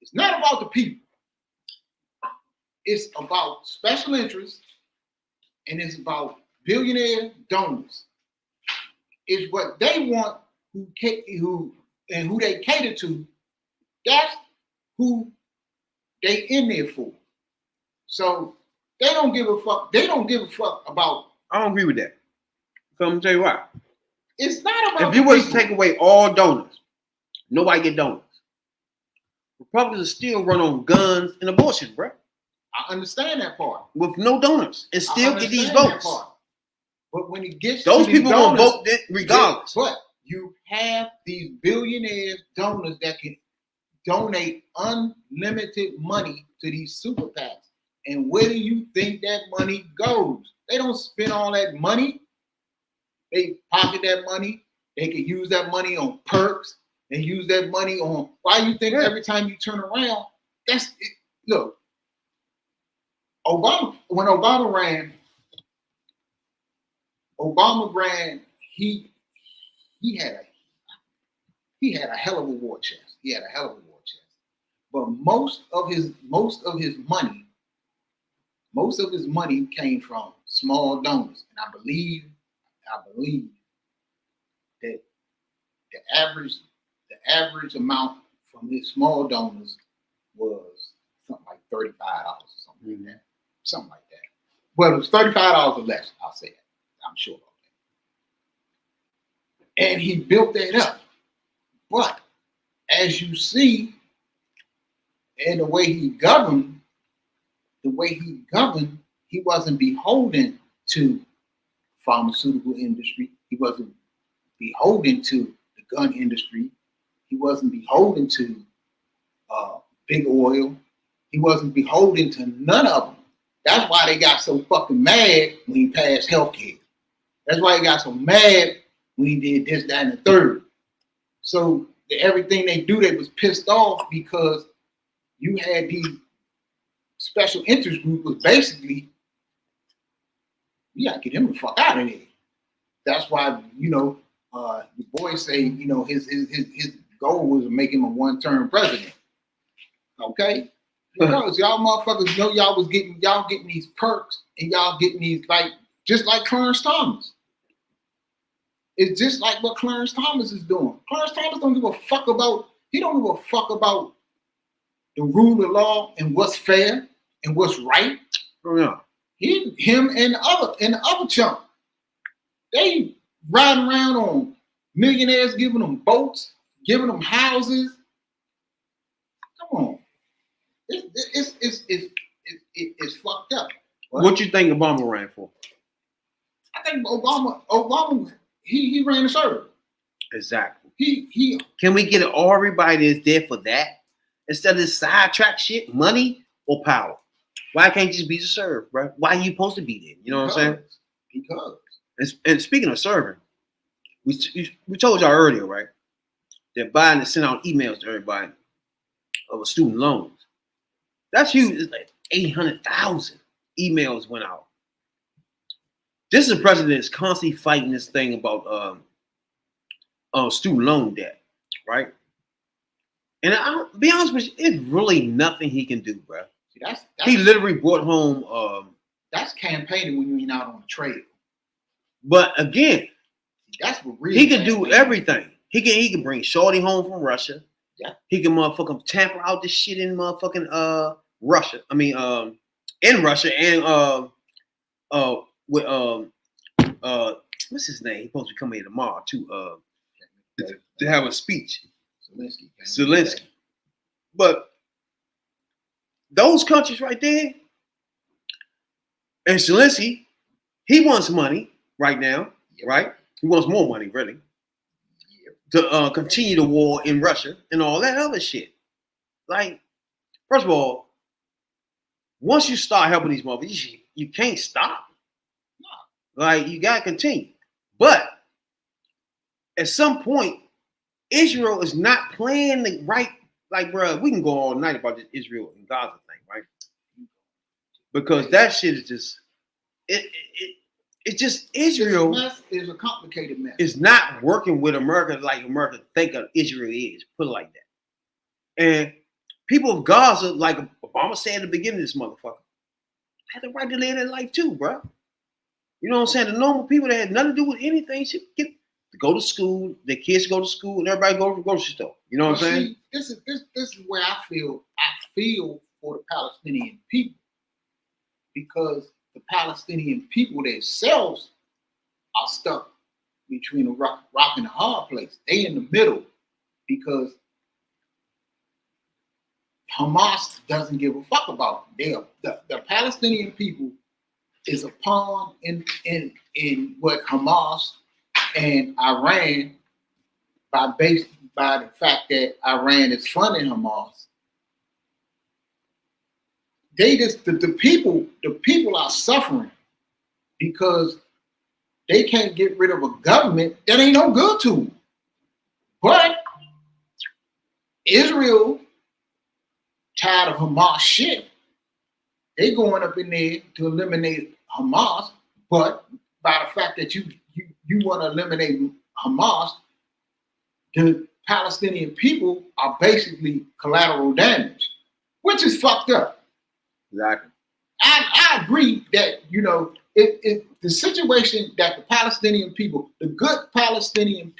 It's not about the people. It's about special interests, and it's about billionaire donors. It's what they want, who they cater to. That's who they in there for. So they don't give a fuck. They don't give a fuck about. I don't agree with that. So I'm gonna tell you why. It's not about. If you was to take away all donors, nobody get donors. Republicans still run on guns and abortion, bro. I understand that part. With no donors and still get these votes. But when it gets those to people donors, gonna vote regardless. But you have these billionaire donors that can donate unlimited money to these super PACs. And where do you think that money goes? They don't spend all that money. They pocket that money. They can use that money on perks. They use that money on. Why you think every time you turn around, that's it. Look, when Obama ran, he had a hell of a war chest. But most of his money came from small donors, and I believe that the average amount from his small donors was something like $35 or something like that. Something like that. Well, it was $35 or less, I'll say that. I'm sure about that. And he built that up. But as you see, and the way he governed, he wasn't beholden to pharmaceutical industry. He wasn't beholden to the gun industry. He wasn't beholden to big oil. He wasn't beholden to none of them. That's why they got so fucking mad when he passed healthcare. That's why he got so mad when he did this, that, and the third. So everything they do, they was pissed off because you had these special interest group was basically, you gotta get him the fuck out of there. That's why, the boys say, his goal was to make him a one-term president. Okay? Because y'all motherfuckers know y'all getting these perks and y'all getting these just like Clarence Thomas. It's just like what Clarence Thomas is doing. Clarence Thomas don't give a fuck about the rule of law and what's fair and what's right. Oh, yeah. Him and the other chump, they riding around on millionaires giving them boats, giving them houses. Come on. It's fucked up. What you think Obama ran for? I think Obama he ran a server. Exactly. He Can we get everybody that's there for that instead of this sidetrack shit, money or power? Why can't you just be served, bro? Why are you supposed to be there? You know what I'm saying? Because. And speaking of serving, we told y'all earlier, right, that Biden has sent out emails to everybody of student loans. That's huge. It's like 800,000 emails went out. This is a president that's constantly fighting this thing about student loan debt, right? And I'll be honest with you, it's really nothing he can do, bro. See, he literally brought home. That's campaigning when you're out on the trail. But again, that's what really he can do everything. He can bring Shorty home from Russia. Yeah. He can motherfucking tamper out this shit in motherfucking Russia. I mean, in Russia and with what's his name? He's supposed to come here tomorrow to have a speech. Zelensky. But those countries right there, and Zelensky, he wants money right now, right? He wants more money, really, to continue the war in Russia and all that other shit. Like, first of all, once you start helping these motherfuckers, you can't stop. Like, you gotta continue. But at some point, Israel is not playing the right. Like, bro, we can go all night about this Israel and Gaza thing, right? Because that shit is just it's just Israel. This mess is a complicated mess. Is not working with America like America think of Israel is. Put it like that. And people of Gaza, like Obama said at the beginning of this motherfucker, had the right to live their life too, bro. You know what I'm saying? The normal people that had nothing to do with anything should get to go to school, their kids go to school, and everybody go to the grocery store. You know what I'm saying? This is where I feel for the Palestinian people, because the Palestinian people themselves are stuck between a rock and a hard place. They in the middle because Hamas doesn't give a fuck about them. The Palestinian people is a pawn in what Hamas and Iran, by the fact that Iran is funding Hamas. They just the people are suffering because they can't get rid of a government that ain't no good to them. But Israel, tired of Hamas shit, they going up in there to eliminate Hamas. But by the fact that you want to eliminate Hamas, the Palestinian people are basically collateral damage, which is fucked up. Exactly. I agree that, the situation that the Palestinian people, the good Palestinian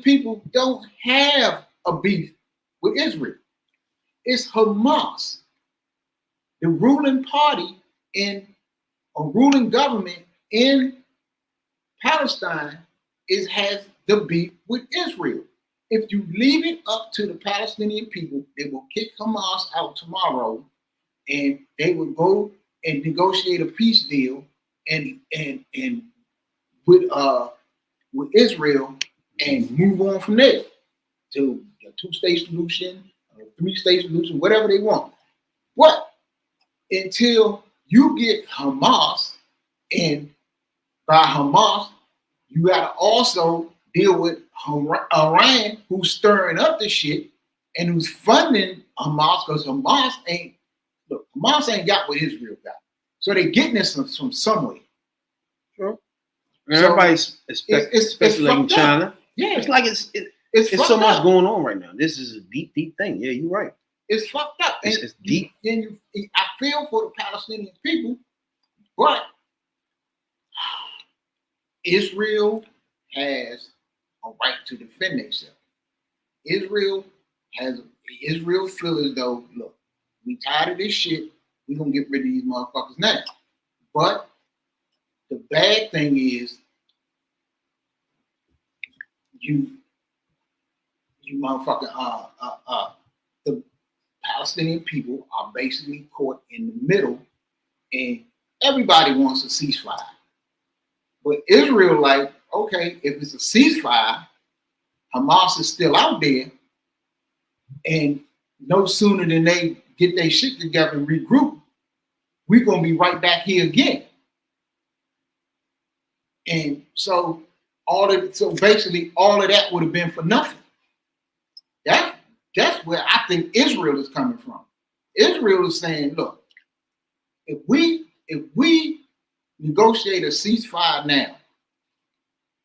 people don't have a beef with Israel. It's Hamas, the ruling party in a ruling government in Palestine, has the beef with Israel. If you leave it up to the Palestinian people, they will kick Hamas out tomorrow, and they will go and negotiate a peace deal and with Israel and move on from there to a 2-state solution, a 3-state solution, whatever they want. But until you get Hamas, and by Hamas, you got to also deal with Iran, who's stirring up the shit and who's funding Hamas, because Hamas ain't got what Israel got. So they're getting this from somewhere. Sure. And everybody's speculating China. Yeah. It's like it's so much going on right now. This is a deep, deep thing. Yeah, you're right. It's fucked up. It's deep. I feel for the Palestinian people, but Israel has a right to defend themselves. Israel feels as though, look, we tired of this shit. We're gonna get rid of these motherfuckers now. But the bad thing is you motherfucking the Palestinian people are basically caught in the middle, and everybody wants a ceasefire. But Israel, like, okay, if it's a ceasefire, Hamas is still out there, and no sooner than they get their shit together and regroup, we're gonna be right back here again. And so basically all of that would have been for nothing. That's where I think Israel is coming from. Israel is saying, look, if we negotiate a ceasefire now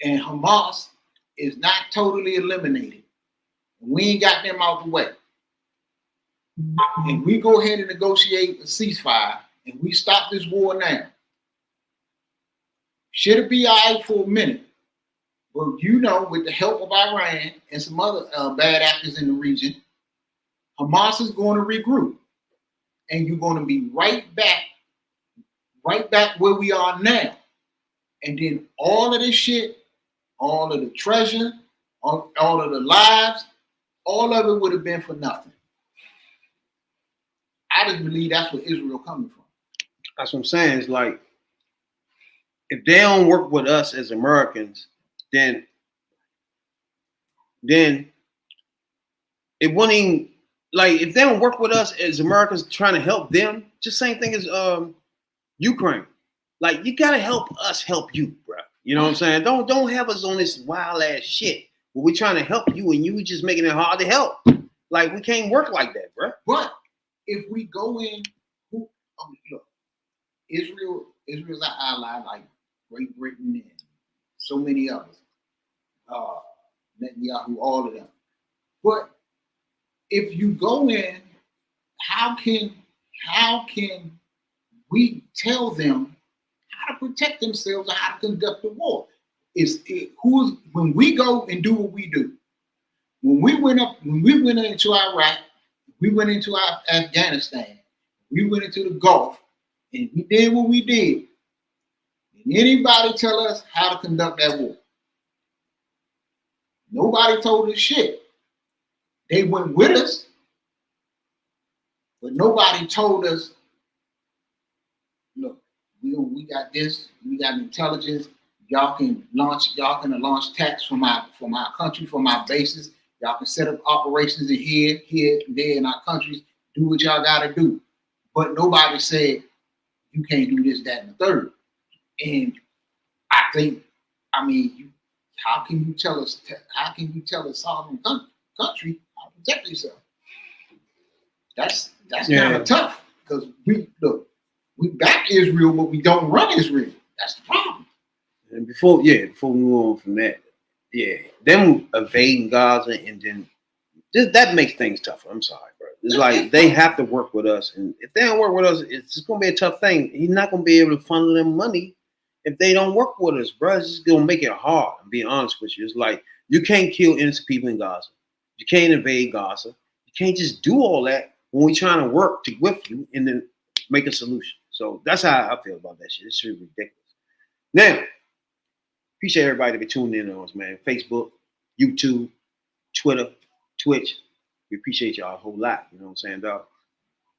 and Hamas is not totally eliminated, we ain't got them out the way, and we go ahead and negotiate a ceasefire and we stop this war now, should it be all right for a minute? Well, with the help of Iran and some other bad actors in the region, Hamas is going to regroup, and you're going to be right back where we are now. And then all of this shit, all of the treasure, all of the lives, all of it would have been for nothing. I just believe that's where Israel coming from. That's what I'm saying. It's like, if they don't work with us as Americans, then it wouldn't even, like if they don't work with us as Americans trying to help them, just same thing as Ukraine. Like you gotta help us help you, bro. You know what I'm saying? Don't have us on this wild ass shit where we're trying to help you and you just making it hard to help. Like we can't work like that, bro. But if we go in, look, Israel's an ally like Great Britain and so many others. Netanyahu, all of them. But if you go in, how can we tell them how to protect themselves or how to conduct the war? When we go and do what we do? When we went into Iraq, we went into Afghanistan, we went into the Gulf, and we did what we did. Did anybody tell us how to conduct that war? Nobody told us shit. They went with us, but nobody told us, look, we got this, we got intelligence, y'all can launch attacks from our country, from our bases. Y'all can set up operations in here, and there in our countries, do what y'all gotta do. But nobody said you can't do this, that, and the third. And I think, how can you tell us sovereign country how to protect yourself? That's kind of tough because we back Israel, but we don't run Israel. That's the problem. And before we move on from that, them evading Gaza and then that makes things tougher. I'm sorry, bro. It's like they have to work with us, and if they don't work with us, it's just gonna be a tough thing. He's not gonna be able to funnel them money if they don't work with us, bro. It's just gonna make it hard. I'm being honest with you. It's like you can't kill innocent people in Gaza. You can't invade Gaza. You can't just do all that when we're trying to work with you and then make a solution. So that's how I feel about that shit. It's really ridiculous. Now, appreciate everybody to be tuning in on us, man. Facebook, YouTube, Twitter, Twitch. We appreciate y'all a whole lot. You know what I'm saying, dog?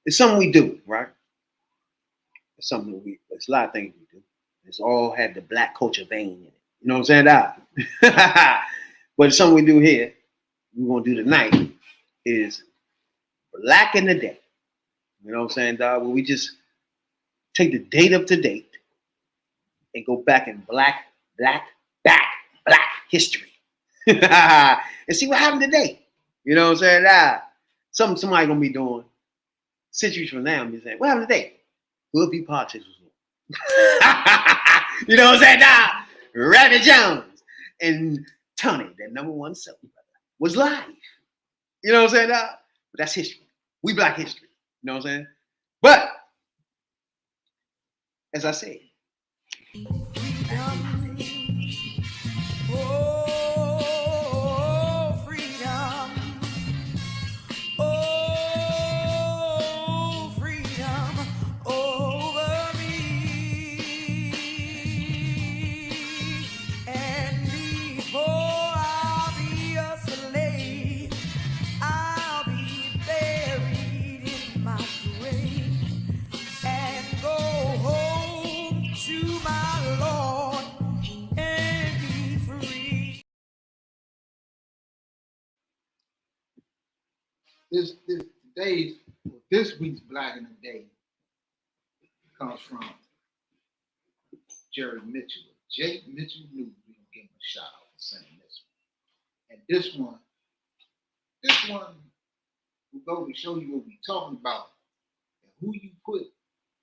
It's something we do, right? It's something it's a lot of things we do. It's all had the black culture vein in it. You know what I'm saying, dog? But it's something we do here. We're going to do tonight is Black in the Day. You know what I'm saying, dog? Where we just take the date up to date and go back in black history and see what happened today. You know what I'm saying? Somebody gonna be doing centuries from now and be saying, what happened today? Hoodviewpolitics was on. You know what I'm saying? Rabbit Jones and Tony, that #1 seller, was live. You know what I'm saying? But that's history. We black history. You know what I'm saying? But as I said, This week's Black in the Day comes from Jerry Mitchell. Jake Mitchell knew we gonna give him a shout out for saying this one. And this one will go to show you what we're talking about and who you put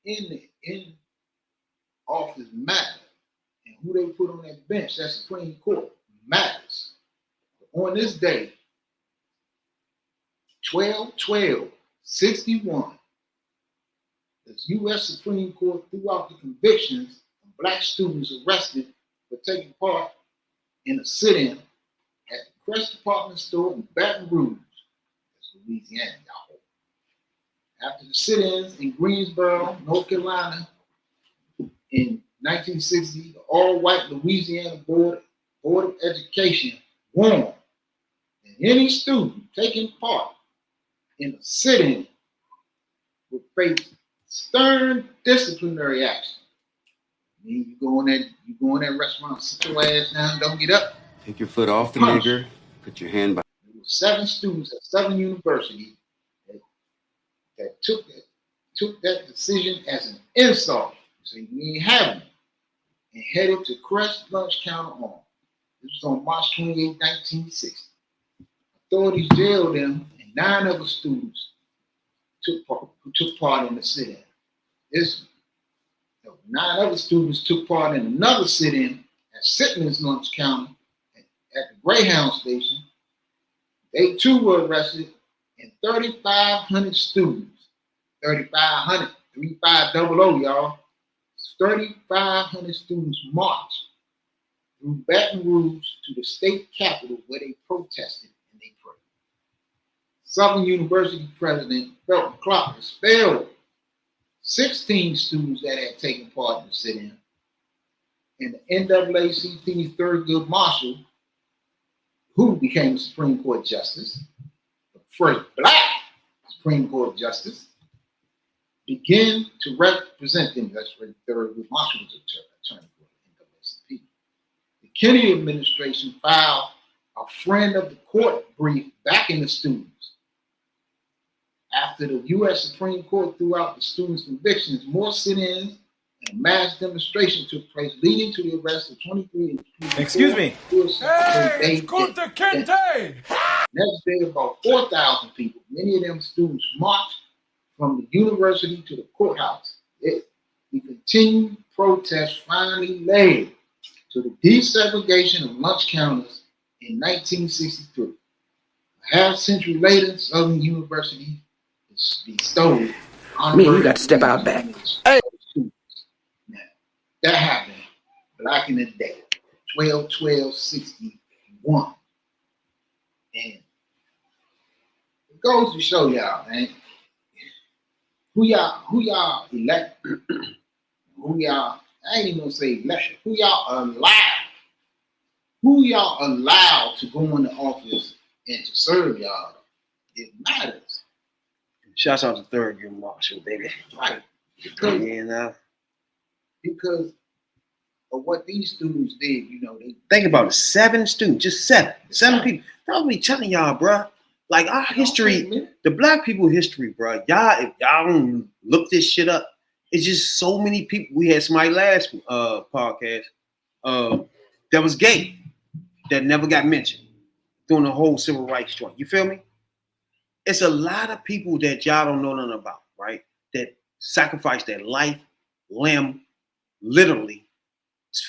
in office matters, and who they put on that bench, that Supreme Court, matters. On this day, 12/12/61, the U.S. Supreme Court threw out the convictions of black students arrested for taking part in a sit-in at the Crest Department Store in Baton Rouge, that's Louisiana, y'all. After the sit-ins in Greensboro, North Carolina, in 1960, the all-white Louisiana Board of Education warned that any student taking part in a sit-in would face stern disciplinary action. I mean, you go in that restaurant, sit your ass down, don't get up. Take your foot off the nigger, put your hand by. There were 7 students at 7 universities that took that decision as an insult. So you ain't having it. And headed to Crest Lunch Counter on. This was on March 28, 1960. Authorities jailed them, and 9 other students took part in the sit-in. 9 other students took part in another sit-in at Sittman's Lunch Counter at the Greyhound station. They too were arrested, and 3,500 students, 3,500, 3500, y'all. 3,500 students marched through Baton Rouge to the state capitol where they protested and they prayed. Southern University President Felton Clark expelled 16 students that had taken part in the sit-in, and the NAACP Thurgood Marshall, who became the Supreme Court Justice, the first Black Supreme Court Justice, began to represent them. That's where Thurgood Marshall was attorney for the NAACP. The Kennedy administration filed a friend of the court brief backing the students. After the U.S. Supreme Court threw out the students' convictions, more sit-ins and mass demonstration took place, leading to the arrest of 23. Excuse me. Hey, Kunta Kinte! Next day, about 4,000 people, many of them students, marched from the university to the courthouse. The continued protest finally led to the desegregation of lunch counters in 1963. A half-century later, Southern University bestowed you got to step out back. Hey. Now, that happened back in the day, 12/12/61. And it goes to show y'all, man, who y'all elect, who y'all, I ain't even gonna say election, who y'all allow to go into office and to serve y'all, it matters. Shouts out to Thurgood Marshall, baby. Right. Because of what these students did, they think about it. 7 students, just 7 people. Probably telling y'all, bro. Like our history, the Black people history, bro. Y'all, if y'all don't look this shit up, it's just so many people. We had somebody last podcast that was gay that never got mentioned during the whole civil rights joint. You feel me? It's a lot of people that y'all don't know nothing about, right? That sacrificed their life, limb, literally,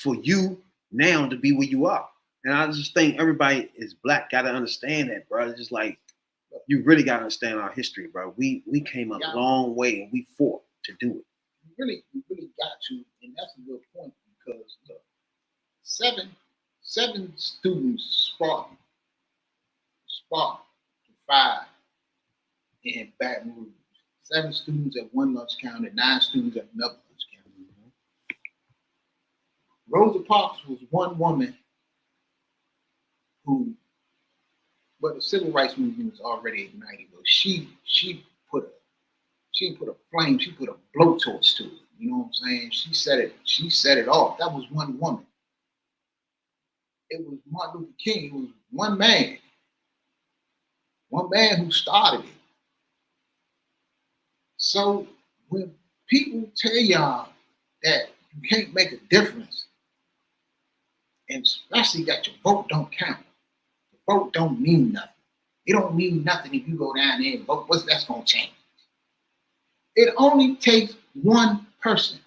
for you now to be where you are. And I just think everybody is Black, gotta understand that, bro. It's just like, you really gotta understand our history, bro. We came a long way and we fought to do it. You really got to, and that's a good point, because look, seven students sparked to 5 in Baton Rouge. 7 students at one lunch counter, 9 students at another lunch counter. Rosa Parks was one woman who, but the civil rights movement was already ignited. But she put a flame, she put a blowtorch to it. You know what I'm saying? She set it off. That was one woman. It was Martin Luther King. It was one man who started it. So when people tell y'all that you can't make a difference, and especially that your vote don't count, the vote don't mean nothing. It don't mean nothing if you go down there and vote. What's that's gonna change? It only takes one person.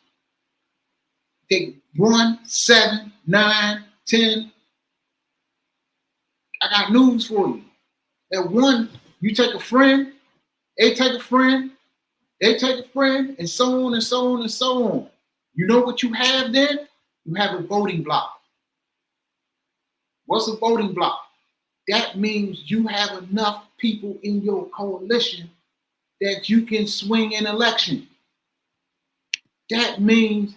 Take 1, 7, 9, 10. I got news for you. That one, you take a friend, they take a friend, they take a friend, and so on and so on and so on. You know what you have then? You have a voting block. What's a voting block? That means you have enough people in your coalition that you can swing an election. That means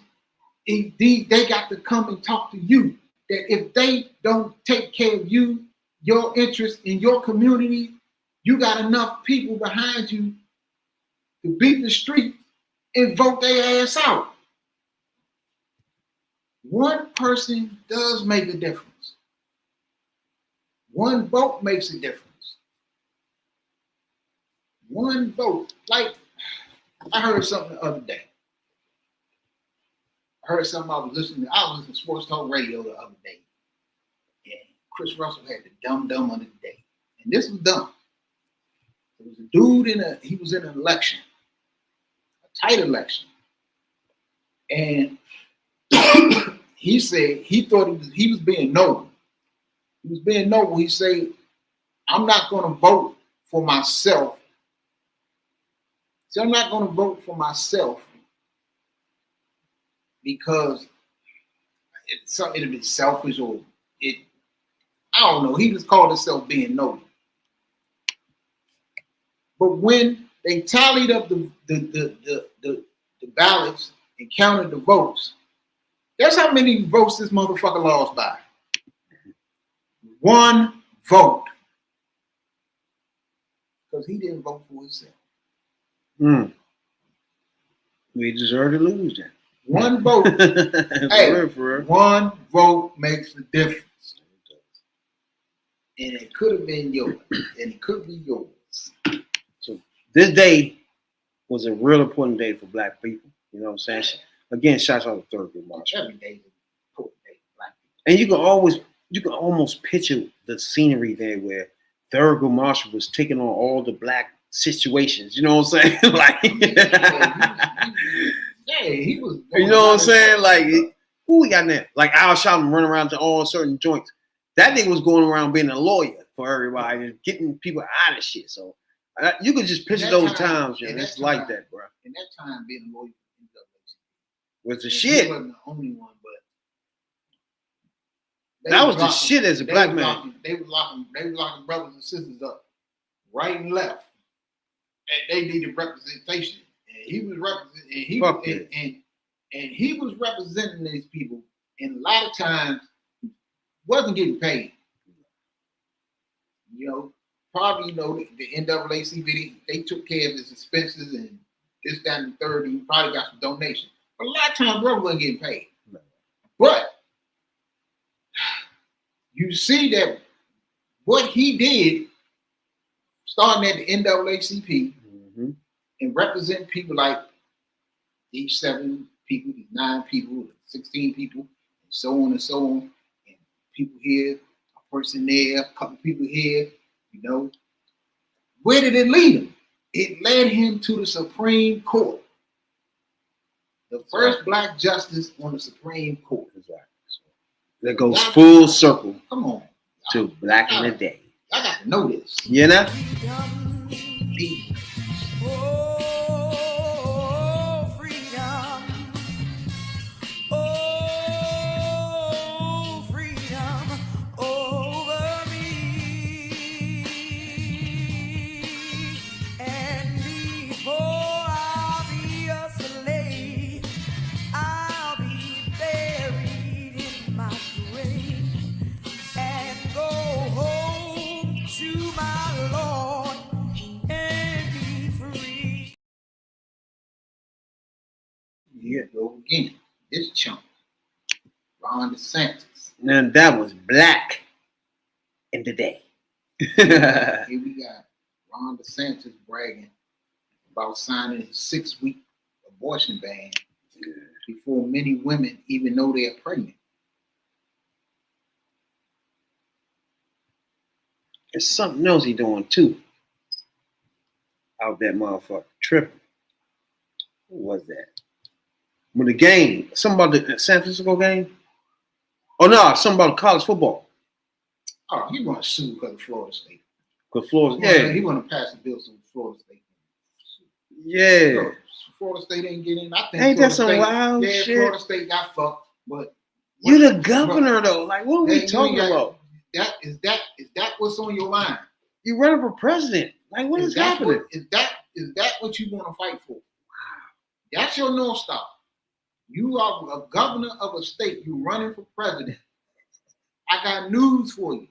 they got to come and talk to you. That if they don't take care of you, your interest in your community, you got enough people behind you to beat the street and vote their ass out. One person does make a difference. One vote makes a difference. One vote. Like I heard something the other day. I was listening to sports talk radio the other day. And Chris Russell had the dumb of the day. And this was dumb. There was a dude he was in an election, a tight election. And he said he thought he was being noble. He was being noble. He said, I'm not going to vote for myself. So I'm not going to vote for myself because it'll be selfish or I don't know. He just called himself being noble. But when they tallied up the ballots and counted the votes, guess how many votes this motherfucker lost by? 1 vote. Because he didn't vote for himself. We deserve to lose that. 1 vote. Hey, for real. 1 vote makes a difference. And it could have been yours. And it could be yours. So this day was a real important day for Black people. You know what I'm saying? Again, shouts out to Thurgood Marshall. Every day is an important day for Black people. And you can almost picture the scenery there where Thurgood Marshall was taking on all the Black situations. You know what I'm saying? Like, he was. You know what I'm saying? Like, who we got there? Like Al Sharpton running around to all certain joints. That nigga was going around being a lawyer for everybody and getting people out of shit. So you could just picture those times, man. It's like that, bro. In that time, being a lawyer was the shit. He wasn't the only one, but that was the shit as a Black man. They were locking brothers and sisters up, right and left. And they needed representation. And he was representing. And he was representing these people. And a lot of times, wasn't getting paid. You know, probably the NAACP, they took care of his expenses and this, that, and the third. And he probably got some donations. But a lot of times, brother wasn't getting paid. No. But you see that what he did, starting at the NAACP, and represent people like these 7 people, these 9 people, 16 people, and so on and so on. And people here, a person there, a couple people here, you know. Where did it lead him? It led him to the Supreme Court. The first Black justice on the Supreme Court. Exactly. That goes full circle. Come on. To Black in the Day. I got to know this. You know? Here go again. This chunk. Ron DeSantis. Now that was Black in the Day. Here we got Ron DeSantis bragging about signing his 6-week abortion ban before many women even know they're pregnant. There's something else he doing too. Out that motherfucker tripping. What was that? With the game, something about the San Francisco game? Oh no, something about college football. Oh, he want to sue because of Florida State. Because Florida, He want to pass a bill so Florida State. Yeah. So, Florida State ain't getting. I think ain't Florida that some State, wild yeah, shit? Florida State got fucked, but you the governor though. Like, what are we talking about? Is that what's on your mind? You running for president? Like, what is happening? Is that what you want to fight for? Wow. That's your North Star. You are a governor of a state. You running for president. I got news for you.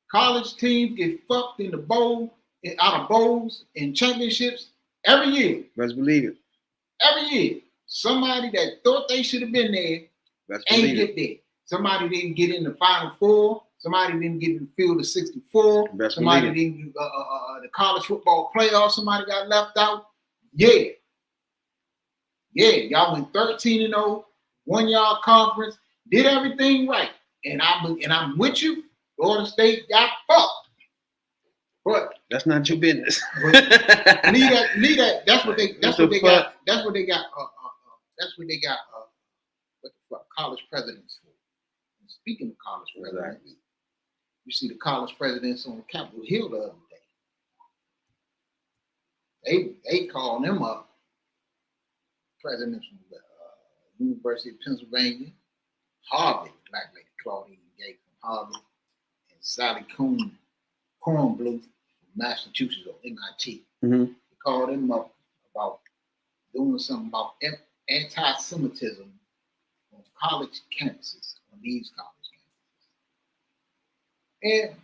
College teams get fucked in the bowl, out of bowls and championships every year. Let's believe it. Every year. Somebody that thought they should have been there ain't get there. Somebody didn't get in the Final Four. Somebody didn't get in the field of 64. Somebody didn't the college football playoffs. Somebody got left out. Yeah. Y'all went 13-0, won y'all conference, did everything right. And I'm with you. Florida State got fucked. But that's not your business. leave that. That's what they got. What the fuck? College presidents for. And speaking of college presidents, you see the college presidents on Capitol Hill the other day. They called them up. Presidents from the University of Pennsylvania, Harvard, black lady Claudine Gay from Harvard, and Sally Kornblum from Massachusetts or MIT. Mm-hmm. They called them up about doing something about anti-Semitism on college campuses, on these college campuses. And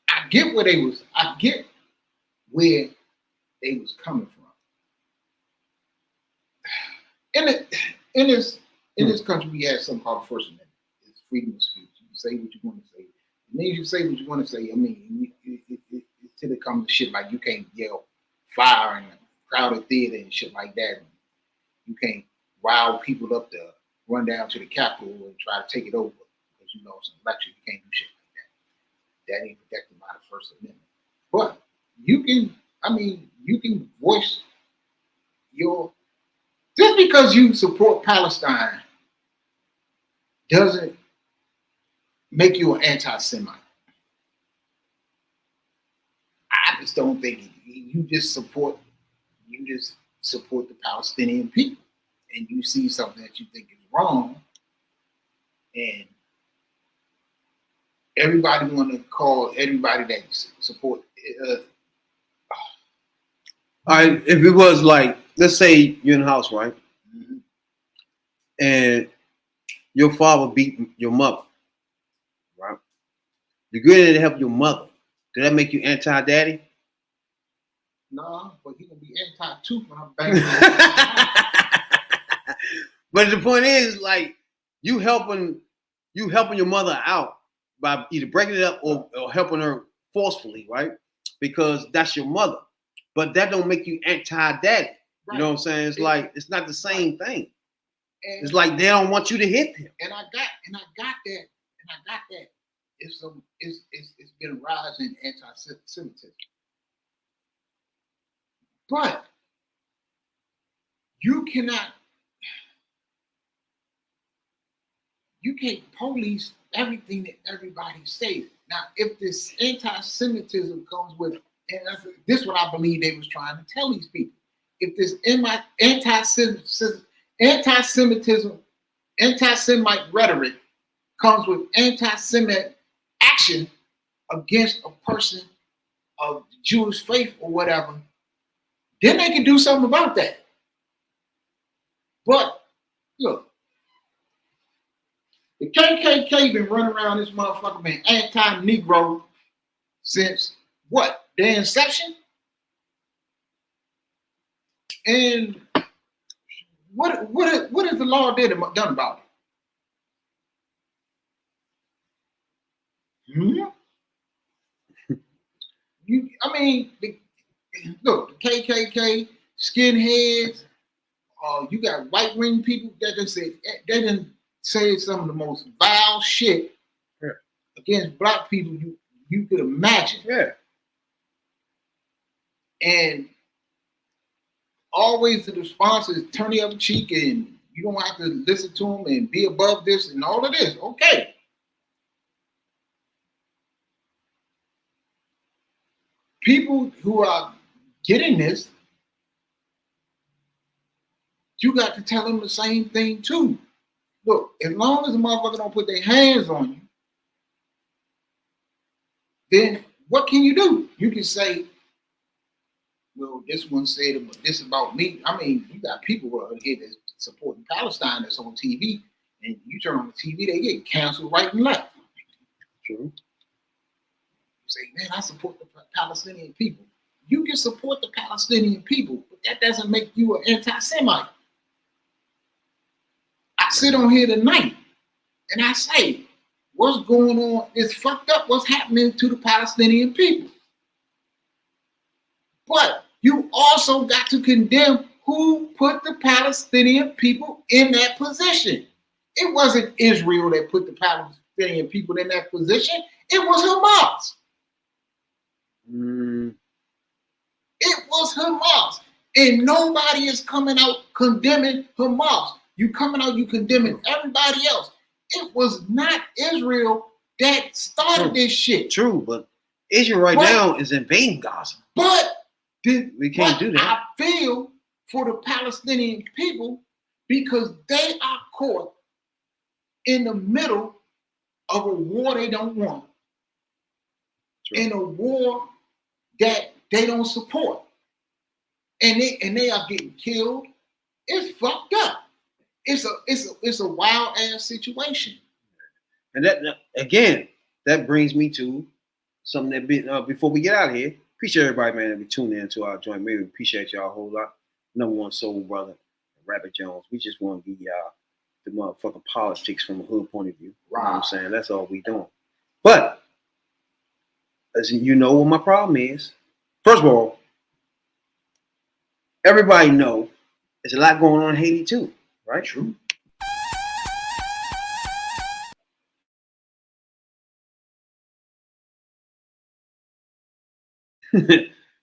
I get where they was coming from. In this country, we have something called First Amendment. It's freedom of speech. You say what you want to say. It means you say what you want to say. I mean, until it comes to shit like you can't yell fire in a crowded theater and shit like that. You can't rile people up to run down to the Capitol and try to take it over because you know it's an election. You can't do shit like that. That ain't protected by the First Amendment. But you can voice your. Just because you support Palestine doesn't make you an anti-Semite. I just don't think you just support the Palestinian people, and you see something that you think is wrong, and everybody want to call everybody that support. All right, if it was like, let's say you're in the house, right? Mm-hmm. And your father beat your mother, right? You go in to help your mother. Did that make you anti-daddy? No, but he gonna be anti-tooth when I'm banging. But the point is, like, you helping your mother out by either breaking it up or helping her forcefully, right? Because that's your mother. But that don't make you anti-daddy. Right. You know what I'm saying? It's like it's not the same thing. And it's like they don't want you to hit them. And I got that. It's been a rise in anti-Semitism. But you can't police everything that everybody says. Now, if this anti-Semitism comes with, and this is what I believe they was trying to tell these people. If this anti-Semite rhetoric comes with anti-Semite action against a person of Jewish faith or whatever, then they can do something about that. But look, the KKK been running around this motherfucker, been anti-Negro since what? Their inception? And what has the law done about it? Look, the KKK, skinheads, you got white wing people that done say some of the most vile shit against black people you could imagine. Yeah. And always the response is turn the other cheek and you don't have to listen to them and be above this and all of this. Okay. People who are getting this, you got to tell them the same thing too. Look, as long as the motherfucker don't put their hands on you, then what can you do? You can say, well, this one said this about me. I mean, you got people who are here that's supporting Palestine that's on TV, and you turn on the TV, they get canceled right and left. True. You say, man, I support the Palestinian people. You can support the Palestinian people, but that doesn't make you an anti-Semite. I sit on here tonight and I say, what's going on? It's fucked up what's happening to the Palestinian people. But you also got to condemn who put the Palestinian people in that position. It wasn't Israel that put the Palestinian people in that position. It was Hamas. It was Hamas. And nobody is coming out condemning Hamas. You coming out, you condemning everybody else. It was not Israel that started this shit. True, but Israel now is invading Gaza. But we can't do that. I feel for the Palestinian people because they are caught in the middle of a war they don't want. True. In a war that they don't support. And they are getting killed. It's fucked up. It's a wild ass situation. And that again, that brings me to something that before we get out of here. Appreciate everybody, man, that be tuning in to our joint. We appreciate y'all a whole lot. Number one soul brother, Rabbit Jones. We just want to give y'all the motherfucking politics from a hood point of view. Wow. You know what I'm saying? That's all we doing. But as you know what my problem is. First of all, everybody know there's a lot going on in Haiti too, right? True.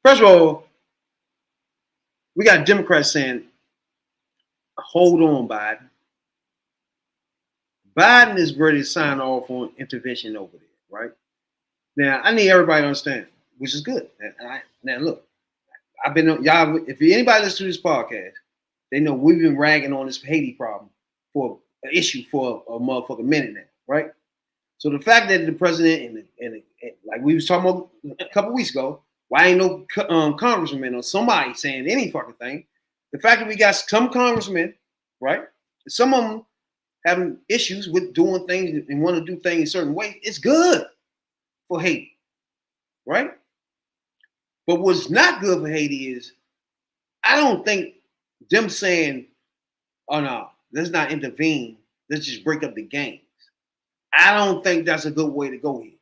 First of all, we got Democrats saying, hold on, Biden. Biden is ready to sign off on intervention over there, right? Now, I need everybody to understand, which is good. Now, look, I've been on y'all. If anybody listens to this podcast, they know we've been ragging on this Haiti problem for an issue for a motherfucking minute now, right? So the fact that the president and like we was talking about a couple weeks ago, why ain't no congressman or somebody saying any fucking thing? The fact that we got some congressmen, right? Some of them having issues with doing things and want to do things a certain way, it's good for Haiti, right? But what's not good for Haiti is, I don't think them saying, oh no, let's not intervene, let's just break up the gangs. I don't think that's a good way to go here.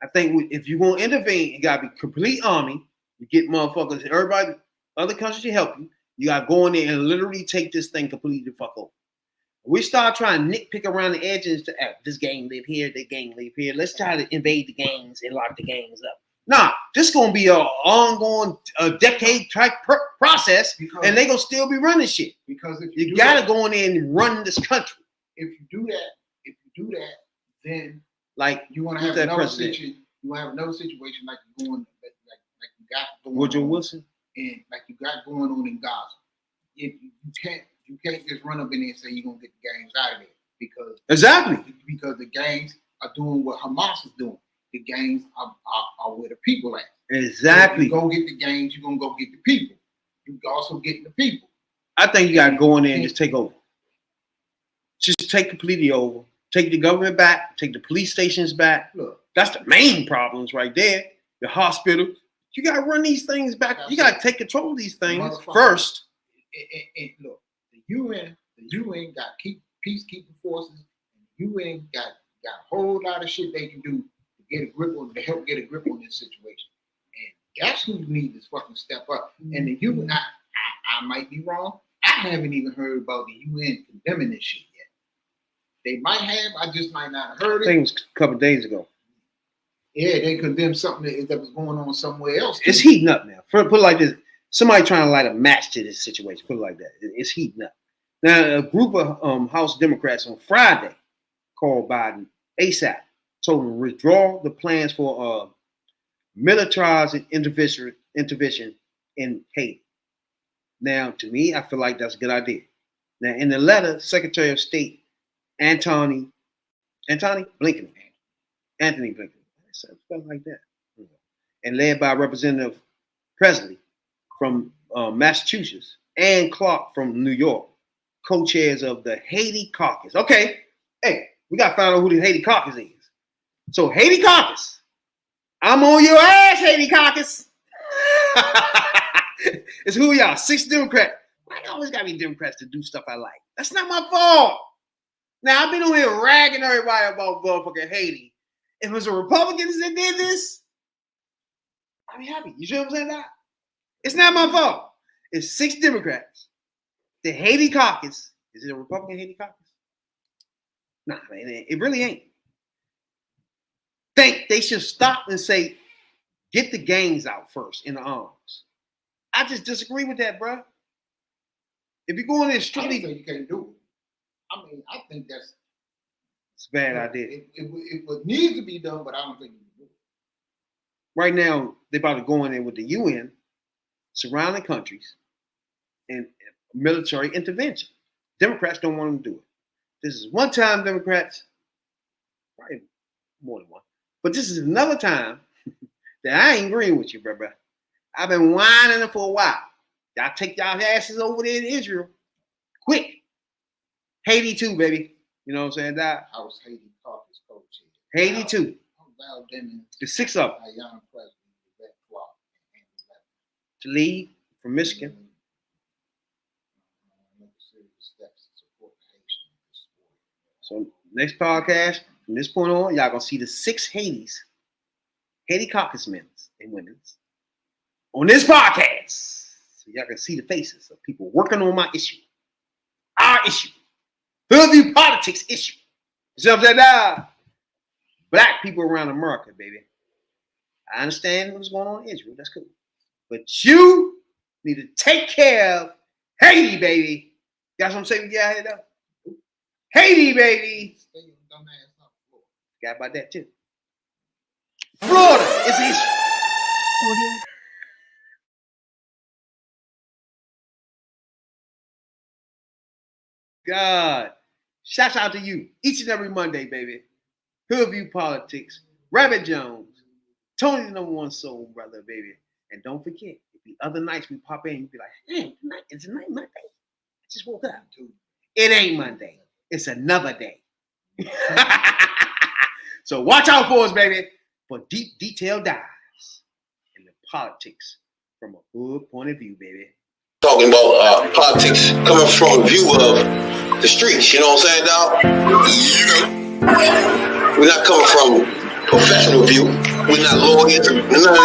I think if you're going to intervene, you got to be complete army. You get motherfuckers, everybody, other countries to help you. You got to go in there and literally take this thing completely the fuck over. We start trying to nitpick around the edges to this gang live here, that gang live here. Let's try to invade the gangs and lock the gangs up. Nah, this is going to be an ongoing decade type process, and they going to still be running shit. Because if you got to go in there and run this country. If you do that, then like you want to have another situation. You want to have another situation like you're going, like you got going Woodrow on, Wilson, and like you got going on in Gaza. If you can't just run up in there and say you're gonna get the gangs out of there because the gangs are doing what Hamas is doing. The gangs are where the people at. Exactly. So you go get the gangs, you're gonna go get the people. You also get the people. I think you gotta go in there and just take over. Just take completely over. Take the government back, take the police stations back. Look, that's the main problems right there. The hospital. You got to run these things back. You got to take control of these things first. And look, the UN got peacekeeping forces. And the UN got a whole lot of shit they can do to get a grip on, to help get a grip on this situation. And that's who needs to fucking step up. And the UN, I might be wrong. I haven't even heard about the UN condemning this shit yet. They might have. I just might not have heard it. I think it was a couple of days ago. Yeah, they condemned something that was going on somewhere else. It's heating up now. Put it like this. Somebody trying to light a match to this situation. Put it like that. It's heating up. Now, a group of House Democrats on Friday called Biden ASAP, told him to withdraw the plans for militarized intervention in Haiti. Now, to me, I feel like that's a good idea. Now, in the letter, Secretary of State Anthony Blinken, something like that, and led by Representative Presley from Massachusetts and Clark from New York, co-chairs of the Haiti Caucus. Okay, hey, we got to find out who the Haiti Caucus is. So Haiti Caucus, I'm on your ass, Haiti Caucus. It's who y'all, 6 Democrats. Why you always got to be Democrats to do stuff I like? That's not my fault. Now, I've been on here ragging everybody about motherfucking Haiti. If it was a Republicans that did this, I'd be happy. You see what I'm saying? It's not my fault. It's 6 Democrats. The Haiti caucus. Is it a Republican Haiti caucus? Nah, man, it really ain't. Think they should stop and say, get the gangs out first in the arms. I just disagree with that, bro. If you're going in I strictly, don't think you can't do it. I mean, I think that's it's a bad idea. It would need to be done, but I don't think you can do it. Right now, they're about to go in there with the UN, surrounding countries, and military intervention. Democrats don't want them to do it. This is one time, Democrats, probably more than one, but this is another time that I ain't agreeing with you, bro. I've been whining it for a while. Y'all take y'all asses over there to Israel. Quick. Haiti too, baby. You know what I'm saying, Doc? House Haiti caucus coach. Haiti too. Alabama, There's 6 of them. Ayanna Presley, Yvette Clark, and To lead from Michigan. So next podcast, from this point on, y'all gonna see the 6 Haiti caucus men and women on this podcast. So y'all can see the faces of people working on my issue. Our issue. Hoodview politics issue. You see what I'm saying? Now, black people around America, baby. I understand what's going on in Israel. That's cool. But you need to take care of Haiti, baby. That's what I'm saying. Yeah, here though. Haiti, baby. Got about that too. Florida is the issue. God. Shouts out to you each and every Monday, baby. Hoodview Politics, Rabbit Jones, Tony the #1 soul brother, baby. And don't forget, if the other nights we pop in, you be like, hey, it's a night Monday. I just woke up. It ain't Monday. It's another day. So watch out for us, baby, for deep, detailed dives in the politics from a hood point of view, baby. Talking about politics coming from a view of the streets, you know what I'm saying, dog? We're not coming from professional view. We're not lawyers. None of